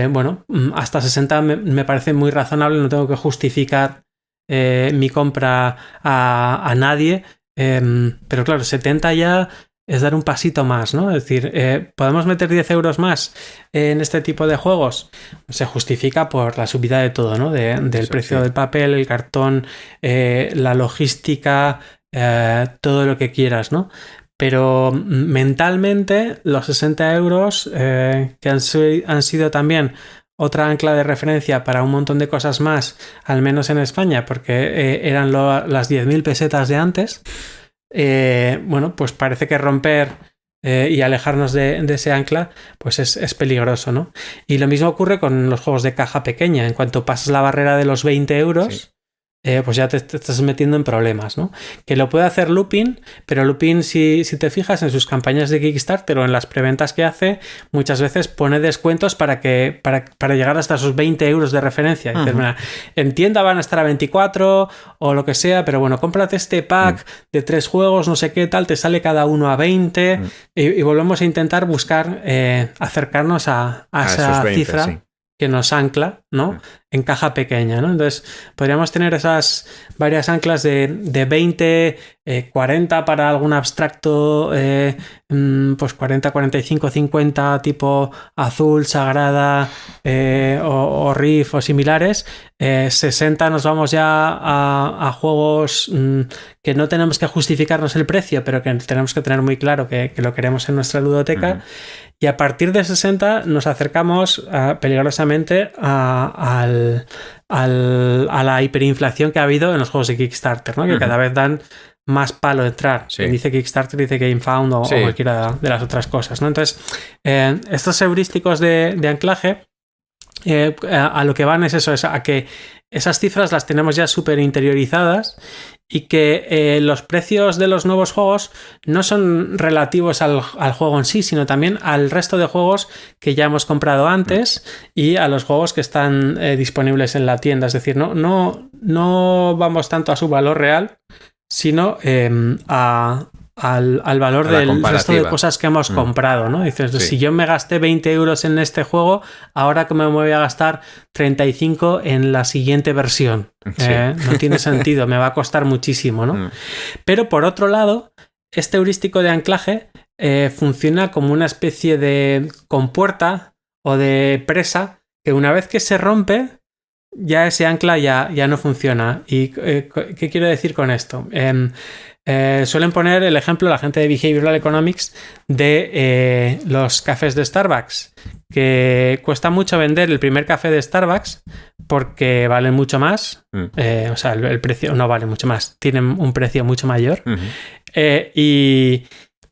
bueno, hasta 60 me parece muy razonable, no tengo que justificar mi compra a nadie, pero claro, 70 ya es dar un pasito más, ¿no? Es decir, ¿podemos meter 10 euros más en este tipo de juegos? Se justifica por la subida de todo, ¿no? Del precio del papel, el cartón, la logística, todo lo que quieras, ¿no? Pero mentalmente los 60 euros que han sido también otra ancla de referencia para un montón de cosas más, al menos en España, porque eran las 10.000 pesetas de antes. Bueno, pues parece que romper y alejarnos de ese ancla pues es peligroso, ¿no? Y lo mismo ocurre con los juegos de caja pequeña. En cuanto pasas la barrera de los 20 euros, pues ya te estás metiendo en problemas, ¿no? Que lo puede hacer Lupin, pero Lupin, si te fijas en sus campañas de Kickstarter o en las preventas que hace, muchas veces pone descuentos para llegar hasta esos 20 euros de referencia. Dices, mira, en tienda van a estar a 24 o lo que sea, pero bueno, cómprate este pack de 3 juegos, no sé qué tal, te sale cada uno a 20 y volvemos a intentar buscar acercarnos a esa 20, cifra que nos ancla, ¿no? En caja pequeña, ¿no? Entonces, podríamos tener esas varias anclas de 20, 40 para algún abstracto, pues 40, 45, 50, tipo azul, sagrada, o Riff o similares. 60 nos vamos ya a juegos que no tenemos que justificarnos el precio, pero que tenemos que tener muy claro que lo queremos en nuestra ludoteca. Y a partir de 60 nos acercamos peligrosamente a la hiperinflación que ha habido en los juegos de Kickstarter, ¿no? Que cada vez dan más palo de entrar. Sí. Dice Kickstarter, dice GameFound o cualquiera de las otras cosas, ¿no? Entonces, estos heurísticos de anclaje a lo que van es eso, es a que esas cifras las tenemos ya súper interiorizadas y que los precios de los nuevos juegos no son relativos al juego en sí, sino también al resto de juegos que ya hemos comprado antes y a los juegos que están disponibles en la tienda. Es decir, no vamos tanto a su valor real, sino al valor del resto de cosas que hemos comprado, ¿no? Dices, si yo me gasté 20 euros en este juego, ahora que me voy a gastar 35 en la siguiente versión. No tiene sentido, me va a costar muchísimo, ¿no? Pero por otro lado, este heurístico de anclaje funciona como una especie de compuerta o de presa que una vez que se rompe, ya ese ancla ya no funciona. ¿Y qué quiero decir con esto? Suelen poner el ejemplo la gente de Behavioral Economics de los cafés de Starbucks, que cuesta mucho vender el primer café de Starbucks porque valen mucho más, o sea, el precio no vale mucho más, tienen un precio mucho mayor,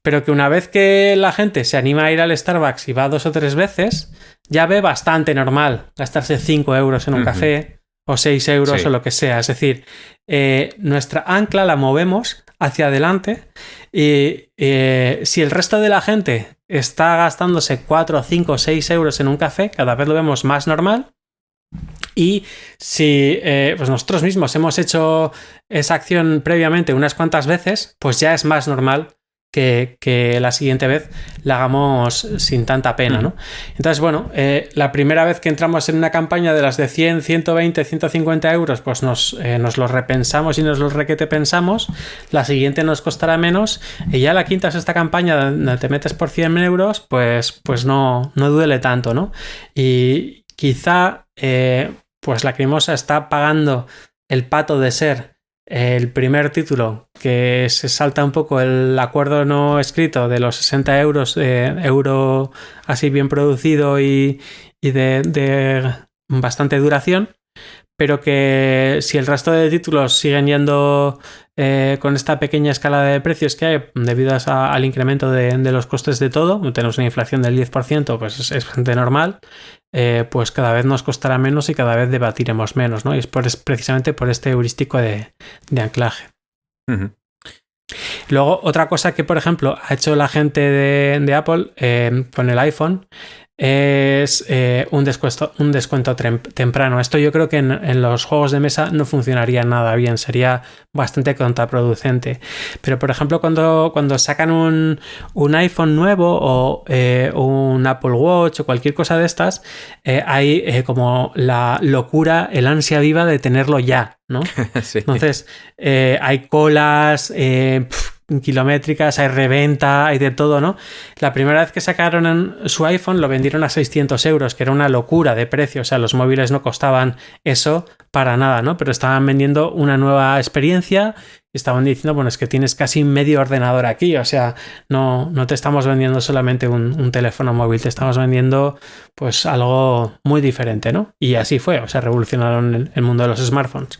pero que una vez que la gente se anima a ir al Starbucks y va 2 o 3 veces, ya ve bastante normal gastarse 5 euros en un café o 6 euros o lo que sea. Es decir, nuestra ancla la movemos hacia adelante y si el resto de la gente está gastándose 4, 5, 6 euros en un café, cada vez lo vemos más normal. Y si pues nosotros mismos hemos hecho esa acción previamente unas cuantas veces, pues ya es más normal que la siguiente vez la hagamos sin tanta pena, ¿no? Entonces, bueno, la primera vez que entramos en una campaña de las de 100, 120, 150 euros, pues nos lo repensamos y nos lo requete pensamos. La siguiente nos costará menos y ya la quinta es esta campaña donde te metes por 100 euros, pues no duele tanto, ¿no? Y quizá pues Lacrimosa está pagando el pato de ser el primer título que se salta un poco el acuerdo no escrito de los 60 euros, euro así bien producido y de bastante duración, pero que si el resto de títulos siguen yendo con esta pequeña escala de precios que hay debido al incremento de los costes de todo, tenemos una inflación del 10%, pues es bastante normal, pues cada vez nos costará menos y cada vez debatiremos menos, ¿no? Y es precisamente por este heurístico de anclaje. Uh-huh. Luego, otra cosa que, por ejemplo, ha hecho la gente de Apple con el iPhone es un descuento temprano. Esto yo creo que en los juegos de mesa no funcionaría nada bien, sería bastante contraproducente. Pero, por ejemplo, cuando sacan un iPhone nuevo o un Apple Watch o cualquier cosa de estas, hay como la locura, el ansia viva de tenerlo ya, ¿no? Sí. Entonces, hay colas, kilométricas, hay reventa, hay de todo, ¿no? La primera vez que sacaron su iPhone lo vendieron a 600 euros, que era una locura de precio, o sea, los móviles no costaban eso para nada, ¿no? Pero estaban vendiendo una nueva experiencia, estaban diciendo, bueno, es que tienes casi medio ordenador aquí, o sea, no te estamos vendiendo solamente un teléfono móvil, te estamos vendiendo pues algo muy diferente, ¿no? Y así fue, o sea, revolucionaron el mundo de los smartphones.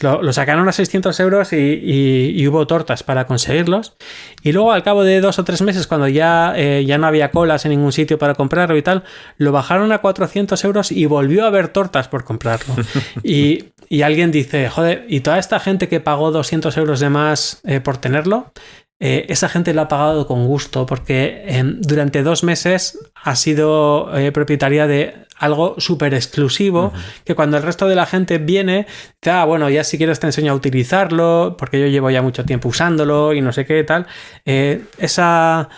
Lo sacaron a 600 euros y hubo tortas para conseguirlos, y luego al cabo de 2 o 3 meses, cuando ya no había colas en ningún sitio para comprarlo y tal, lo bajaron a 400 euros y volvió a haber tortas por comprarlo. Y alguien dice, joder, ¿y toda esta gente que pagó 200 euros de más por tenerlo? Esa gente lo ha pagado con gusto porque durante 2 meses ha sido propietaria de algo súper exclusivo, que cuando el resto de la gente viene, dice, bueno, ya si quieres te enseño a utilizarlo, porque yo llevo ya mucho tiempo usándolo y no sé qué tal. Ese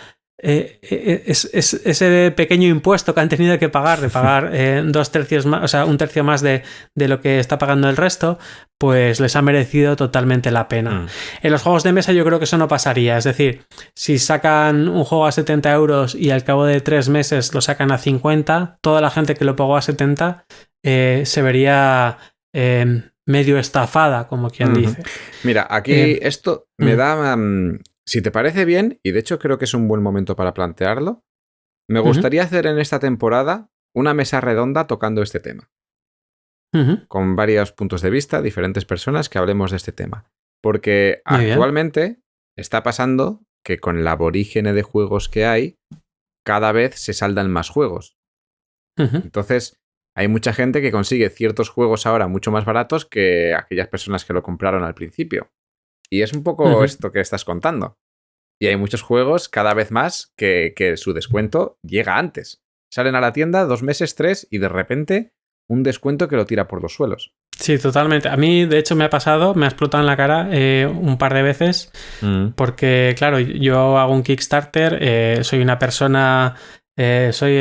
pequeño impuesto que han tenido que pagar, de pagar 2/3 más, o sea, 1/3 más de lo que está pagando el resto, pues les ha merecido totalmente la pena. En los juegos de mesa yo creo que eso no pasaría, es decir, si sacan un juego a 70 euros y al cabo de 3 meses lo sacan a 50, toda la gente que lo pagó a 70 se vería medio estafada, como quien dice. Mira, aquí esto me da... si te parece bien, y de hecho creo que es un buen momento para plantearlo, me gustaría hacer en esta temporada una mesa redonda tocando este tema. Con varios puntos de vista, diferentes personas que hablemos de este tema. Porque actualmente está pasando que con la aborígene de juegos que hay, cada vez se saldan más juegos. Entonces, hay mucha gente que consigue ciertos juegos ahora mucho más baratos que aquellas personas que lo compraron al principio. Y es un poco esto que estás contando. Y hay muchos juegos cada vez más que su descuento llega antes. Salen a la tienda 2 meses, 3 y de repente un descuento que lo tira por los suelos. Sí, totalmente. A mí, de hecho, me ha explotado en la cara un par de veces porque, claro, yo hago un Kickstarter, soy una persona, soy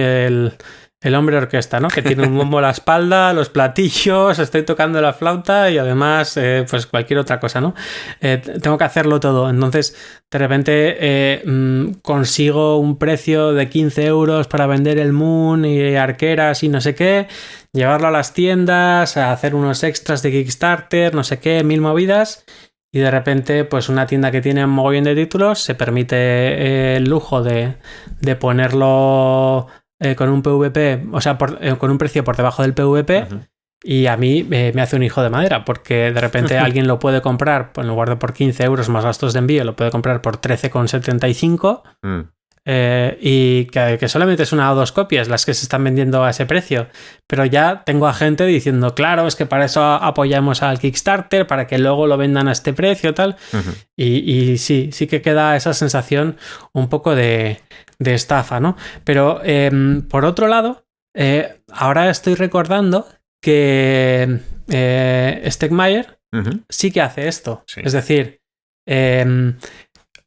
el hombre orquesta, ¿no? Que tiene un bombo a la espalda, los platillos, estoy tocando la flauta y además, pues cualquier otra cosa, ¿no? Tengo que hacerlo todo. Entonces, de repente consigo un precio de 15 euros para vender el Moon y arqueras y no sé qué, llevarlo a las tiendas, a hacer unos extras de Kickstarter, no sé qué, 1000 movidas. Y de repente, pues una tienda que tiene un mogollón de títulos se permite el lujo de ponerlo... con un PVP, o sea, con un precio por debajo del PVP, y a mí me hace un hijo de madera, porque de repente alguien lo puede comprar, pues en lugar de por 15 euros más gastos de envío, lo puede comprar por 13,75 y que solamente es 1 o 2 copias las que se están vendiendo a ese precio. Pero ya tengo a gente diciendo, claro, es que para eso apoyamos al Kickstarter, para que luego lo vendan a este precio, tal. Y sí que queda esa sensación un poco de estafa, ¿no? Pero por otro lado, ahora estoy recordando que Stegmaier sí que hace esto. Sí. Es decir,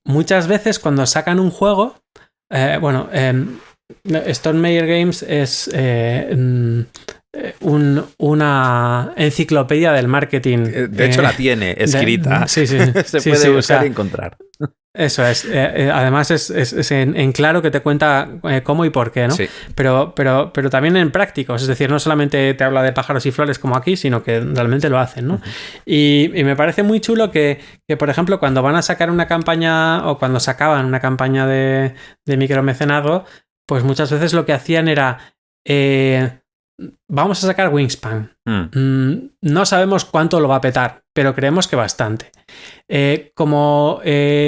muchas veces cuando sacan un juego, Stone Meyer Games es una enciclopedia del marketing. De hecho, la tiene escrita. Sí. Se puede buscar y encontrar. Eso es. Además es en claro que te cuenta cómo y por qué, ¿no? Sí. Pero también en prácticos. Es decir, no solamente te habla de pájaros y flores como aquí, sino que realmente lo hacen, ¿no? Uh-huh. Y me parece muy chulo que, por ejemplo, cuando van a sacar una campaña o cuando sacaban una campaña de micromecenazgo, pues muchas veces lo que hacían era... vamos a sacar Wingspan. No sabemos cuánto lo va a petar, pero creemos que bastante. Como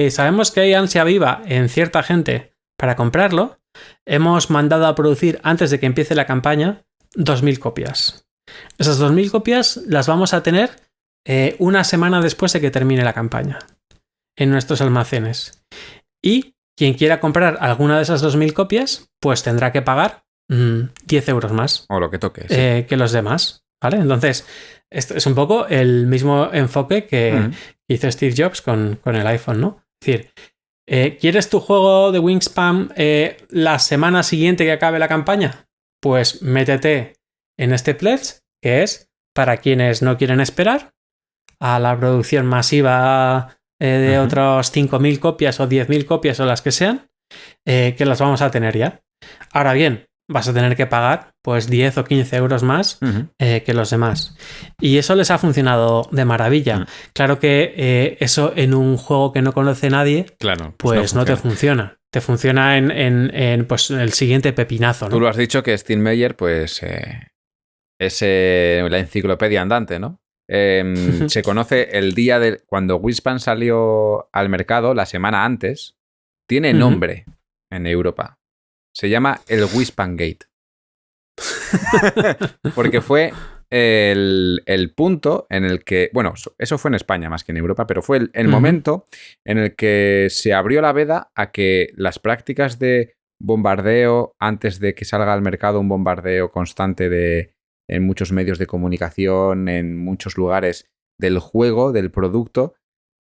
sabemos que hay ansia viva en cierta gente para comprarlo, hemos mandado a producir antes de que empiece la campaña 2.000 copias. Esas 2.000 copias las vamos a tener una semana después de que termine la campaña en nuestros almacenes. Y quien quiera comprar alguna de esas 2.000 copias, pues tendrá que pagar 10 euros más. O lo que toque. Sí. Que los demás, ¿vale? Entonces, esto es un poco el mismo enfoque que hizo Steve Jobs con el iPhone, ¿no? Es decir, ¿quieres tu juego de Wingspan la semana siguiente que acabe la campaña? Pues métete en este pledge, que es para quienes no quieren esperar a la producción masiva de otros 5.000 copias o 10.000 copias o las que sean, que las vamos a tener ya. Ahora bien, vas a tener que pagar pues 10 o 15 euros más que los demás. Y eso les ha funcionado de maravilla. Claro que eso en un juego que no conoce nadie, claro, pues no te funciona. Te funciona en pues, el siguiente pepinazo, ¿no? Tú lo has dicho que Steve Meyer pues, es la enciclopedia andante, ¿no? Se conoce el día de cuando Wingspan salió al mercado, la semana antes. Tiene nombre en Europa. Se llama el Wingspan Gate. Porque fue el punto en el que... Bueno, eso fue en España más que en Europa, pero fue el momento en el que se abrió la veda a que las prácticas de bombardeo, antes de que salga al mercado un bombardeo constante en muchos medios de comunicación, en muchos lugares del juego, del producto,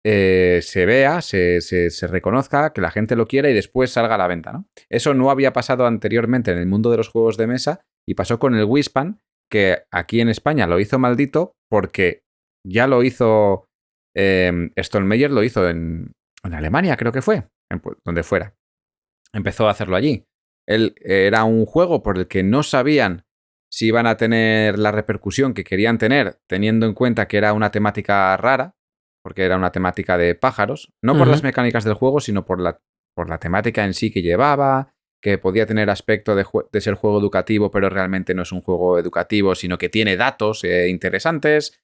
se vea, se reconozca, que la gente lo quiera y después salga a la venta, ¿no? Eso no había pasado anteriormente en el mundo de los juegos de mesa y pasó con el Wingspan, que aquí en España lo hizo Maldito porque ya lo hizo Stone Meyer, lo hizo en Alemania, creo que fue, donde fuera. Empezó a hacerlo allí. Era un juego por el que no sabían si iban a tener la repercusión que querían tener, teniendo en cuenta que era una temática rara, porque era una temática de pájaros, no por las mecánicas del juego, sino por la temática en sí que llevaba, que podía tener aspecto de ser juego educativo, pero realmente no es un juego educativo, sino que tiene datos interesantes.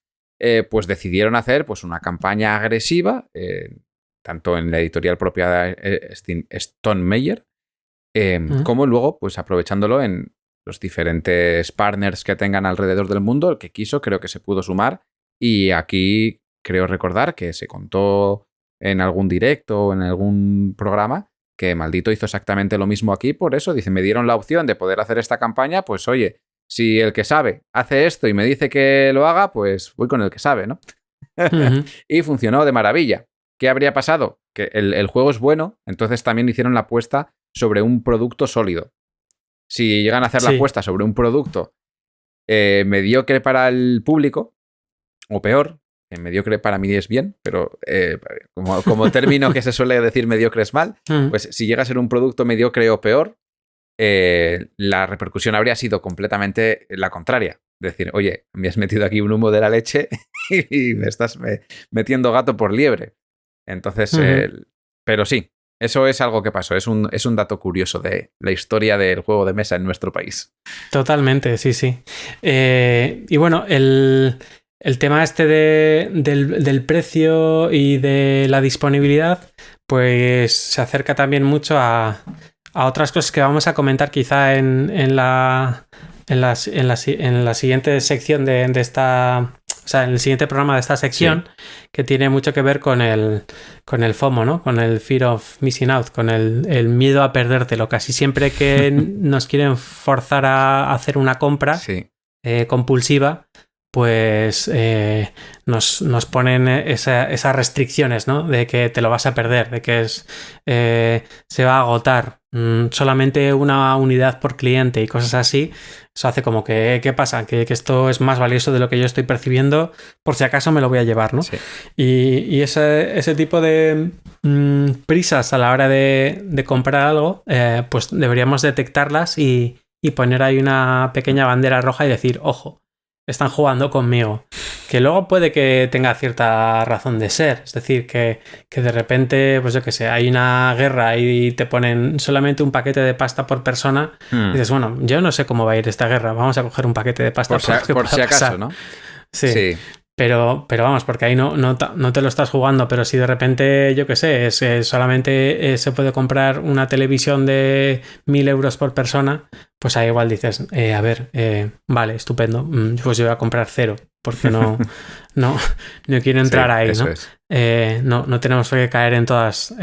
Pues decidieron hacer pues, una campaña agresiva, tanto en la editorial propia de Stone Meyer, como luego pues aprovechándolo en los diferentes partners que tengan alrededor del mundo. El que quiso creo que se pudo sumar, y aquí creo recordar que se contó en algún directo o en algún programa que Maldito hizo exactamente lo mismo aquí. Por eso dice, me dieron la opción de poder hacer esta campaña, pues oye, si el que sabe hace esto y me dice que lo haga, pues voy con el que sabe, ¿no? Y funcionó de maravilla. ¿Qué habría pasado? Que el juego es bueno, entonces también hicieron la apuesta sobre un producto sólido. Si llegan a hacer la apuesta sobre un producto mediocre para el público, o peor, mediocre para mí es bien, pero como término que se suele decir mediocre es mal, pues si llega a ser un producto mediocre o peor, la repercusión habría sido completamente la contraria. Decir, oye, me has metido aquí un humo de la leche y me estás metiendo gato por liebre. Entonces, pero sí, eso es algo que pasó. Es un dato curioso de la historia del juego de mesa en nuestro país. Totalmente, sí. Y bueno, el tema este del precio y de la disponibilidad, pues se acerca también mucho a otras cosas que vamos a comentar quizá en la siguiente sección de esta... O sea, en el siguiente programa de esta sección, que tiene mucho que ver con el FOMO, ¿no? Con el Fear of Missing Out, con el miedo a perdértelo. Casi siempre que nos quieren forzar a hacer una compra compulsiva, pues nos ponen esas restricciones, ¿no? De que te lo vas a perder, de que se va a agotar solamente una unidad por cliente y cosas así. Eso hace como que, ¿qué pasa? Que esto es más valioso de lo que yo estoy percibiendo, por si acaso me lo voy a llevar, ¿no? Sí. Y ese tipo de prisas a la hora de comprar algo, pues deberíamos detectarlas y poner ahí una pequeña bandera roja y decir, ojo, están jugando conmigo. Que luego puede que tenga cierta razón de ser. Es decir, que de repente, pues yo qué sé, hay una guerra y te ponen solamente un paquete de pasta por persona. Y dices, bueno, yo no sé cómo va a ir esta guerra. Vamos a coger un paquete de pasta por si acaso, ¿no? Sí. Pero vamos, porque ahí no te lo estás jugando, pero si de repente, yo qué sé, solamente se puede comprar una televisión de 1.000 euros por persona, pues ahí igual dices, a ver, vale, estupendo, pues yo voy a comprar 0, porque no quiero entrar ahí, ¿no? Es. No tenemos que caer en todas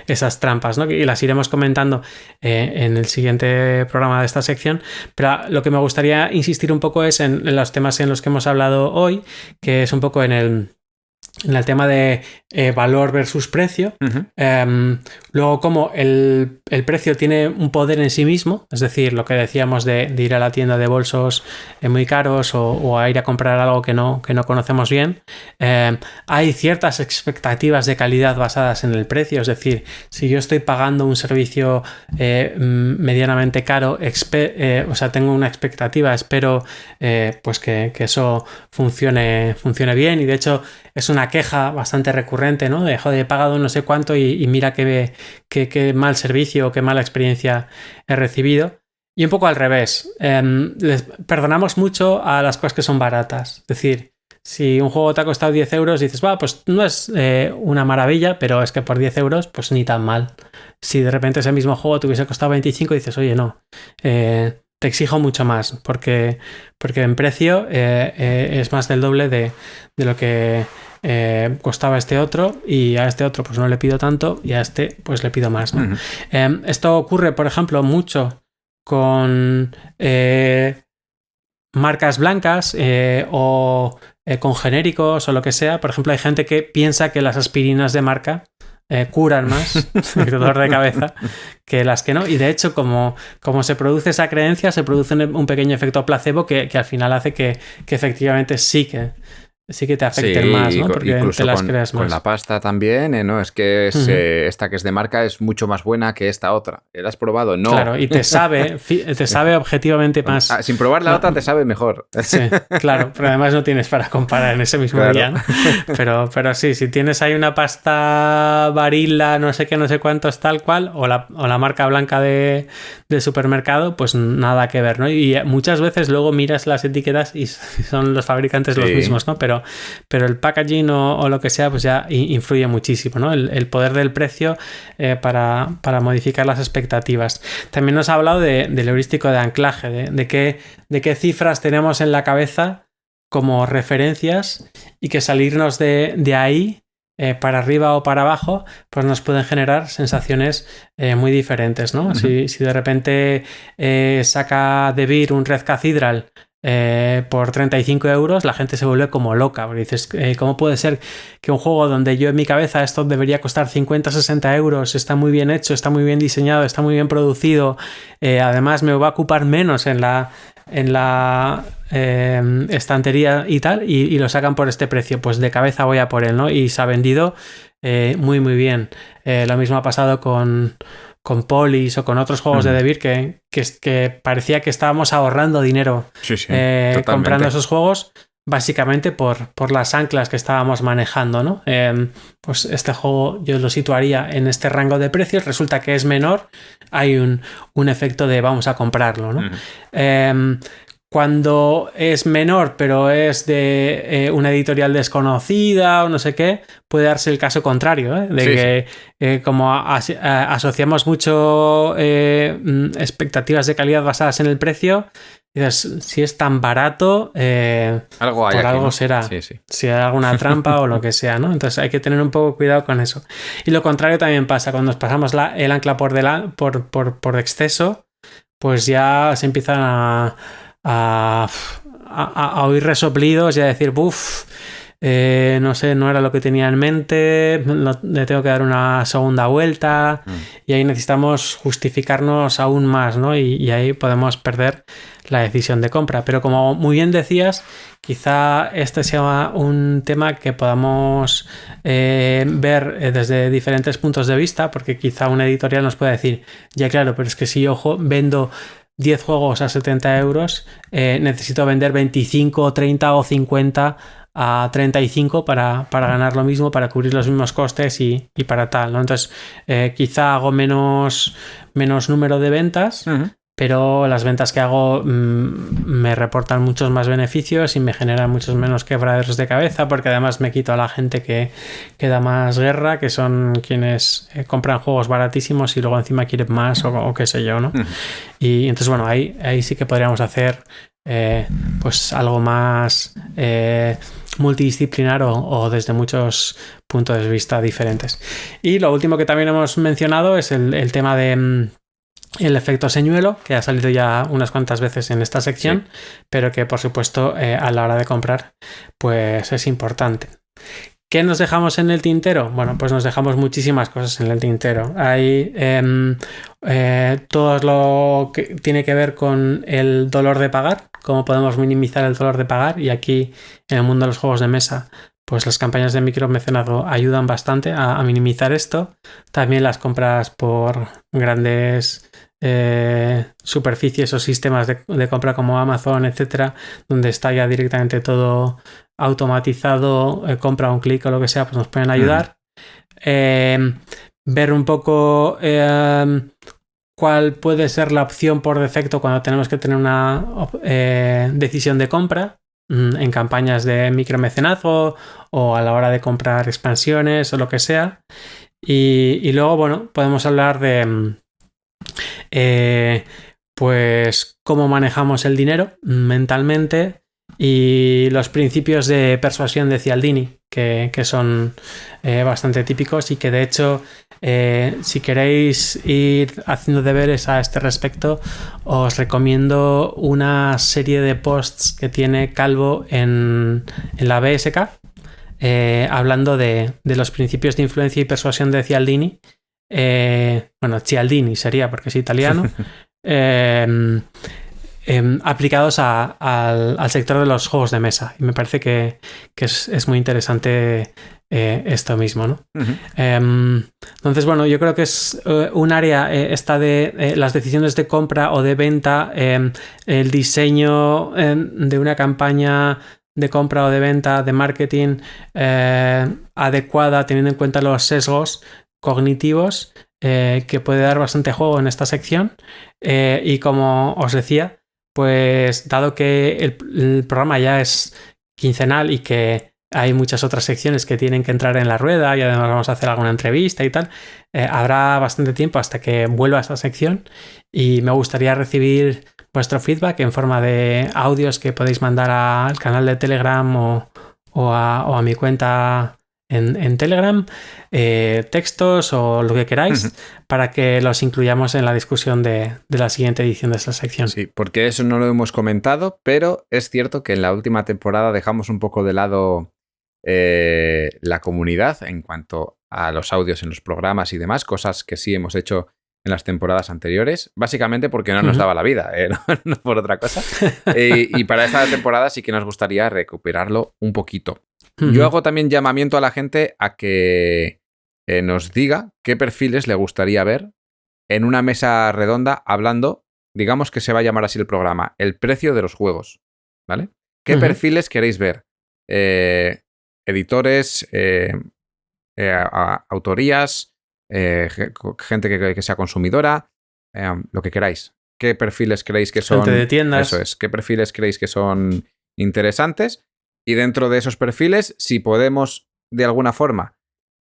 esas trampas, ¿no? Y las iremos comentando en el siguiente programa de esta sección, pero lo que me gustaría insistir un poco es en los temas en los que hemos hablado hoy, que es un poco en el tema de valor versus precio. Luego, como el precio tiene un poder en sí mismo, es decir, lo que decíamos de ir a la tienda de bolsos muy caros o a ir a comprar algo que no conocemos bien. Hay ciertas expectativas de calidad basadas en el precio, es decir, si yo estoy pagando un servicio medianamente caro, o sea, tengo una expectativa, espero pues que eso funcione bien, y de hecho es una queja bastante recurrente, ¿no? De, joder, he pagado no sé cuánto y mira qué mal servicio, qué mala experiencia he recibido. Y un poco al revés. Les perdonamos mucho a las cosas que son baratas. Es decir, si un juego te ha costado 10 euros, dices, pues no es una maravilla, pero es que por 10 euros, pues ni tan mal. Si de repente ese mismo juego te hubiese costado 25, dices, oye, no, te exijo mucho más, porque en precio es más del doble de lo que costaba este otro, y a este otro pues no le pido tanto y a este pues le pido más, ¿no? Esto ocurre, por ejemplo, mucho con marcas blancas o con genéricos o lo que sea. Por ejemplo, hay gente que piensa que las aspirinas de marca curan más el dolor de cabeza que las que no, y de hecho como se produce esa creencia, se produce un pequeño efecto placebo que al final hace que efectivamente sí que te afecten más, ¿no? Porque te las creas más. Con la pasta también, ¿no? Es que esta que es de marca es mucho más buena que esta otra. ¿La has probado? No. Claro, y te sabe objetivamente más. Sin probar la otra te sabe mejor. Sí, claro, pero además no tienes para comparar en ese mismo día, ¿no? Pero sí, si tienes ahí una pasta Barilla, no sé qué, no sé cuántos, tal cual, o la marca blanca del supermercado, pues nada que ver, ¿no? Y muchas veces luego miras las etiquetas y son los fabricantes los mismos, ¿no? Pero el packaging o lo que sea, pues ya influye muchísimo, ¿no? El poder del precio para modificar las expectativas. También nos ha hablado del heurístico de anclaje, de qué cifras tenemos en la cabeza como referencias, y que salirnos de ahí para arriba o para abajo, pues nos pueden generar sensaciones muy diferentes, ¿no? Si de repente saca De Beer un Red Cathedral por 35 euros, la gente se vuelve como loca, porque dices, ¿cómo puede ser que un juego donde yo en mi cabeza esto debería costar 50-60 euros, está muy bien hecho, está muy bien diseñado, está muy bien producido, además me va a ocupar menos en la estantería y tal, y lo sacan por este precio? Pues de cabeza voy a por él, ¿no? Y se ha vendido muy muy bien. Lo mismo ha pasado con Polis o con otros juegos de De Beer que parecía que estábamos ahorrando dinero comprando esos juegos, básicamente por las anclas que estábamos manejando, ¿no? Pues este juego yo lo situaría en este rango de precios, resulta que es menor, hay un efecto de vamos a comprarlo, ¿no? Cuando es menor, pero es de una editorial desconocida o no sé qué, puede darse el caso contrario, que como asociamos mucho expectativas de calidad basadas en el precio, dices, si es tan barato, algo hay por aquí, algo ¿no? será. Sí. Si hay alguna trampa o lo que sea, ¿no? Entonces hay que tener un poco cuidado con eso. Y lo contrario también pasa, cuando nos pasamos el ancla por exceso, pues ya se empiezan a a oír resoplidos y a decir, buf, no sé, no era lo que tenía en mente, le tengo que dar una segunda vuelta y ahí necesitamos justificarnos aún más, ¿no? Y ahí podemos perder la decisión de compra. Pero como muy bien decías, quizá este sea un tema que podamos ver desde diferentes puntos de vista, porque quizá una editorial nos pueda decir, ya claro, pero es que si yo vendo 10 juegos a 70 euros, necesito vender 25, 30 o 50 a 35 para ganar lo mismo, para cubrir los mismos costes y para tal, ¿no? Entonces, quizá hago menos número de ventas, pero las ventas que hago me reportan muchos más beneficios y me generan muchos menos quebraderos de cabeza, porque además me quito a la gente que da más guerra, que son quienes compran juegos baratísimos y luego encima quieren más o qué sé yo, ¿no? Y entonces, bueno, ahí sí que podríamos hacer pues algo más multidisciplinar o desde muchos puntos de vista diferentes. Y lo último que también hemos mencionado es el tema de el efecto señuelo, que ha salido ya unas cuantas veces en esta sección, pero que por supuesto a la hora de comprar pues es importante. ¿Qué nos dejamos en el tintero? Bueno, pues nos dejamos muchísimas cosas en el tintero. Hay todo lo que tiene que ver con el dolor de pagar, cómo podemos minimizar el dolor de pagar, y aquí en el mundo de los juegos de mesa pues las campañas de micromecenazgo ayudan bastante a minimizar esto. También las compras por grandes superficies o sistemas de compra como Amazon, etcétera, donde está ya directamente todo automatizado, compra un clic o lo que sea, pues nos pueden ayudar. Ver un poco cuál puede ser la opción por defecto cuando tenemos que tener una decisión de compra en campañas de micromecenazgo o a la hora de comprar expansiones o lo que sea. Y luego, bueno, podemos hablar de pues cómo manejamos el dinero mentalmente y los principios de persuasión de Cialdini, que son bastante típicos y que de hecho si queréis ir haciendo deberes a este respecto, os recomiendo una serie de posts que tiene Calvo en la BSK hablando de los principios de influencia y persuasión de Cialdini. Bueno, Cialdini sería porque es italiano. Aplicados al sector de los juegos de mesa, y me parece que es muy interesante esto mismo, ¿no? Entonces, bueno, yo creo que es un área esta de las decisiones de compra o de venta, el diseño de una campaña de compra o de venta, de marketing adecuada, teniendo en cuenta los sesgos cognitivos, que puede dar bastante juego en esta sección. Y como os decía, pues dado que el programa ya es quincenal y que hay muchas otras secciones que tienen que entrar en la rueda y además vamos a hacer alguna entrevista y tal, habrá bastante tiempo hasta que vuelva a esta sección y me gustaría recibir vuestro feedback en forma de audios que podéis mandar al canal de Telegram o a mi cuenta en Telegram, textos o lo que queráis, para que los incluyamos en la discusión de la siguiente edición de esta sección. Sí, porque eso no lo hemos comentado, pero es cierto que en la última temporada dejamos un poco de lado la comunidad en cuanto a los audios en los programas y demás, cosas que sí hemos hecho en las temporadas anteriores, básicamente porque no nos daba la vida, no por otra cosa. Y para esta temporada sí que nos gustaría recuperarlo un poquito. Yo hago también llamamiento a la gente a que nos diga qué perfiles le gustaría ver en una mesa redonda hablando, digamos que se va a llamar así el programa, el precio de los juegos, ¿vale? ¿Qué perfiles queréis ver? Editores, autorías, gente que sea consumidora, lo que queráis. ¿Qué perfiles creéis que son? Gente de tiendas. Eso es. ¿Qué perfiles creéis que son interesantes? Y dentro de esos perfiles, si podemos de alguna forma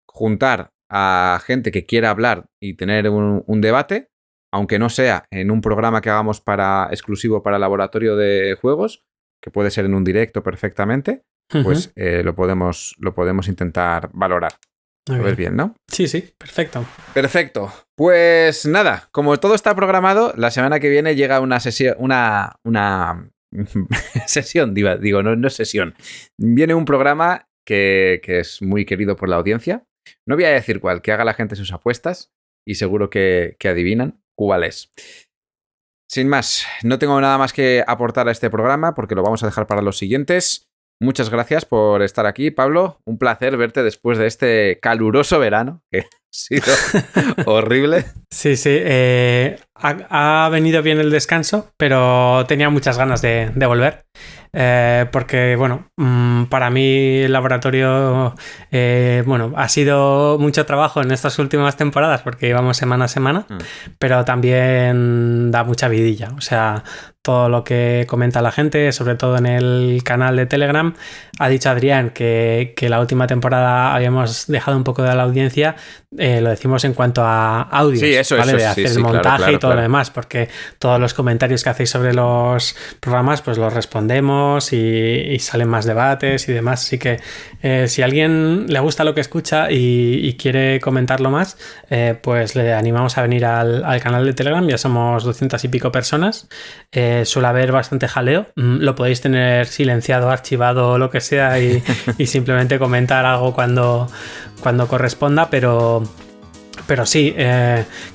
juntar a gente que quiera hablar y tener un debate, aunque no sea en un programa que hagamos exclusivo para laboratorio de juegos, que puede ser en un directo perfectamente, pues lo podemos intentar valorar. A ver bien, ¿no? Sí, perfecto. Perfecto. Pues nada, como todo está programado, la semana que viene llega una sesión, una Sesión, digo, no es sesión. Viene un programa que es muy querido por la audiencia. No voy a decir cuál, que haga la gente sus apuestas y seguro que adivinan cuál es. Sin más, no tengo nada más que aportar a este programa porque lo vamos a dejar para los siguientes. Muchas gracias por estar aquí, Pablo. Un placer verte después de este caluroso verano, que ha sido horrible. Sí. Ha venido bien el descanso, pero tenía muchas ganas de volver. Porque, bueno, para mí el laboratorio ha sido mucho trabajo en estas últimas temporadas porque íbamos semana a semana, pero también da mucha vidilla. O sea, todo lo que comenta la gente, sobre todo en el canal de Telegram, ha dicho Adrián que la última temporada habíamos dejado un poco de la audiencia, lo decimos en cuanto a audios, sí, eso, ¿vale? De hacer el montaje claro, y todo lo demás, porque todos los comentarios que hacéis sobre los programas, pues los respondemos y salen más debates y demás. Así que si a alguien le gusta lo que escucha y quiere comentarlo más, pues le animamos a venir al canal de Telegram. Ya somos 200 y pico personas. Suele haber bastante jaleo. Lo podéis tener silenciado, archivado o lo que sea y simplemente comentar algo cuando corresponda, pero sí,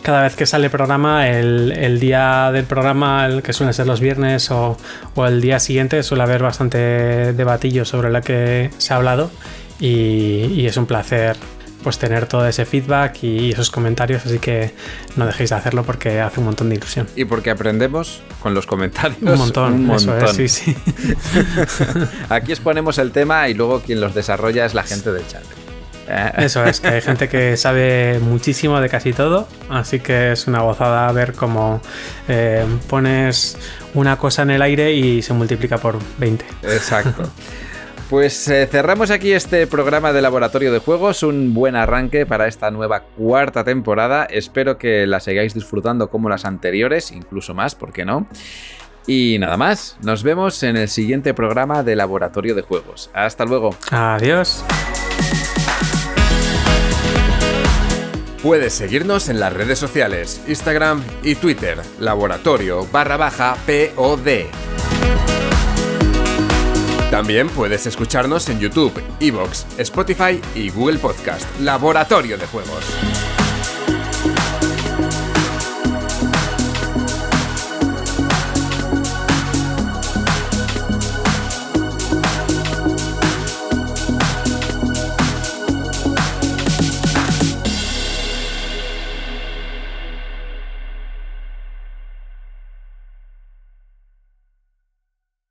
cada vez que sale programa, el día del programa, el que suelen ser los viernes o el día siguiente, suele haber bastante debatillo sobre lo que se ha hablado y es un placer pues tener todo ese feedback y esos comentarios, así que no dejéis de hacerlo porque hace un montón de ilusión. Y porque aprendemos con los comentarios. Un montón. Eso es, sí. Aquí exponemos el tema y luego quien los desarrolla es la gente del chat. Eso es, que hay gente que sabe muchísimo de casi todo, así que es una gozada ver cómo pones una cosa en el aire y se multiplica por 20. Exacto. Pues cerramos aquí este programa de Laboratorio de Juegos, un buen arranque para esta nueva cuarta temporada. Espero que la sigáis disfrutando como las anteriores, incluso más, ¿por qué no? Y nada más, nos vemos en el siguiente programa de Laboratorio de Juegos. Hasta luego. Adiós. Puedes seguirnos en las redes sociales, Instagram y Twitter, laboratorio_POD. También puedes escucharnos en YouTube, iVoox, Spotify y Google Podcast, Laboratorio de Juegos.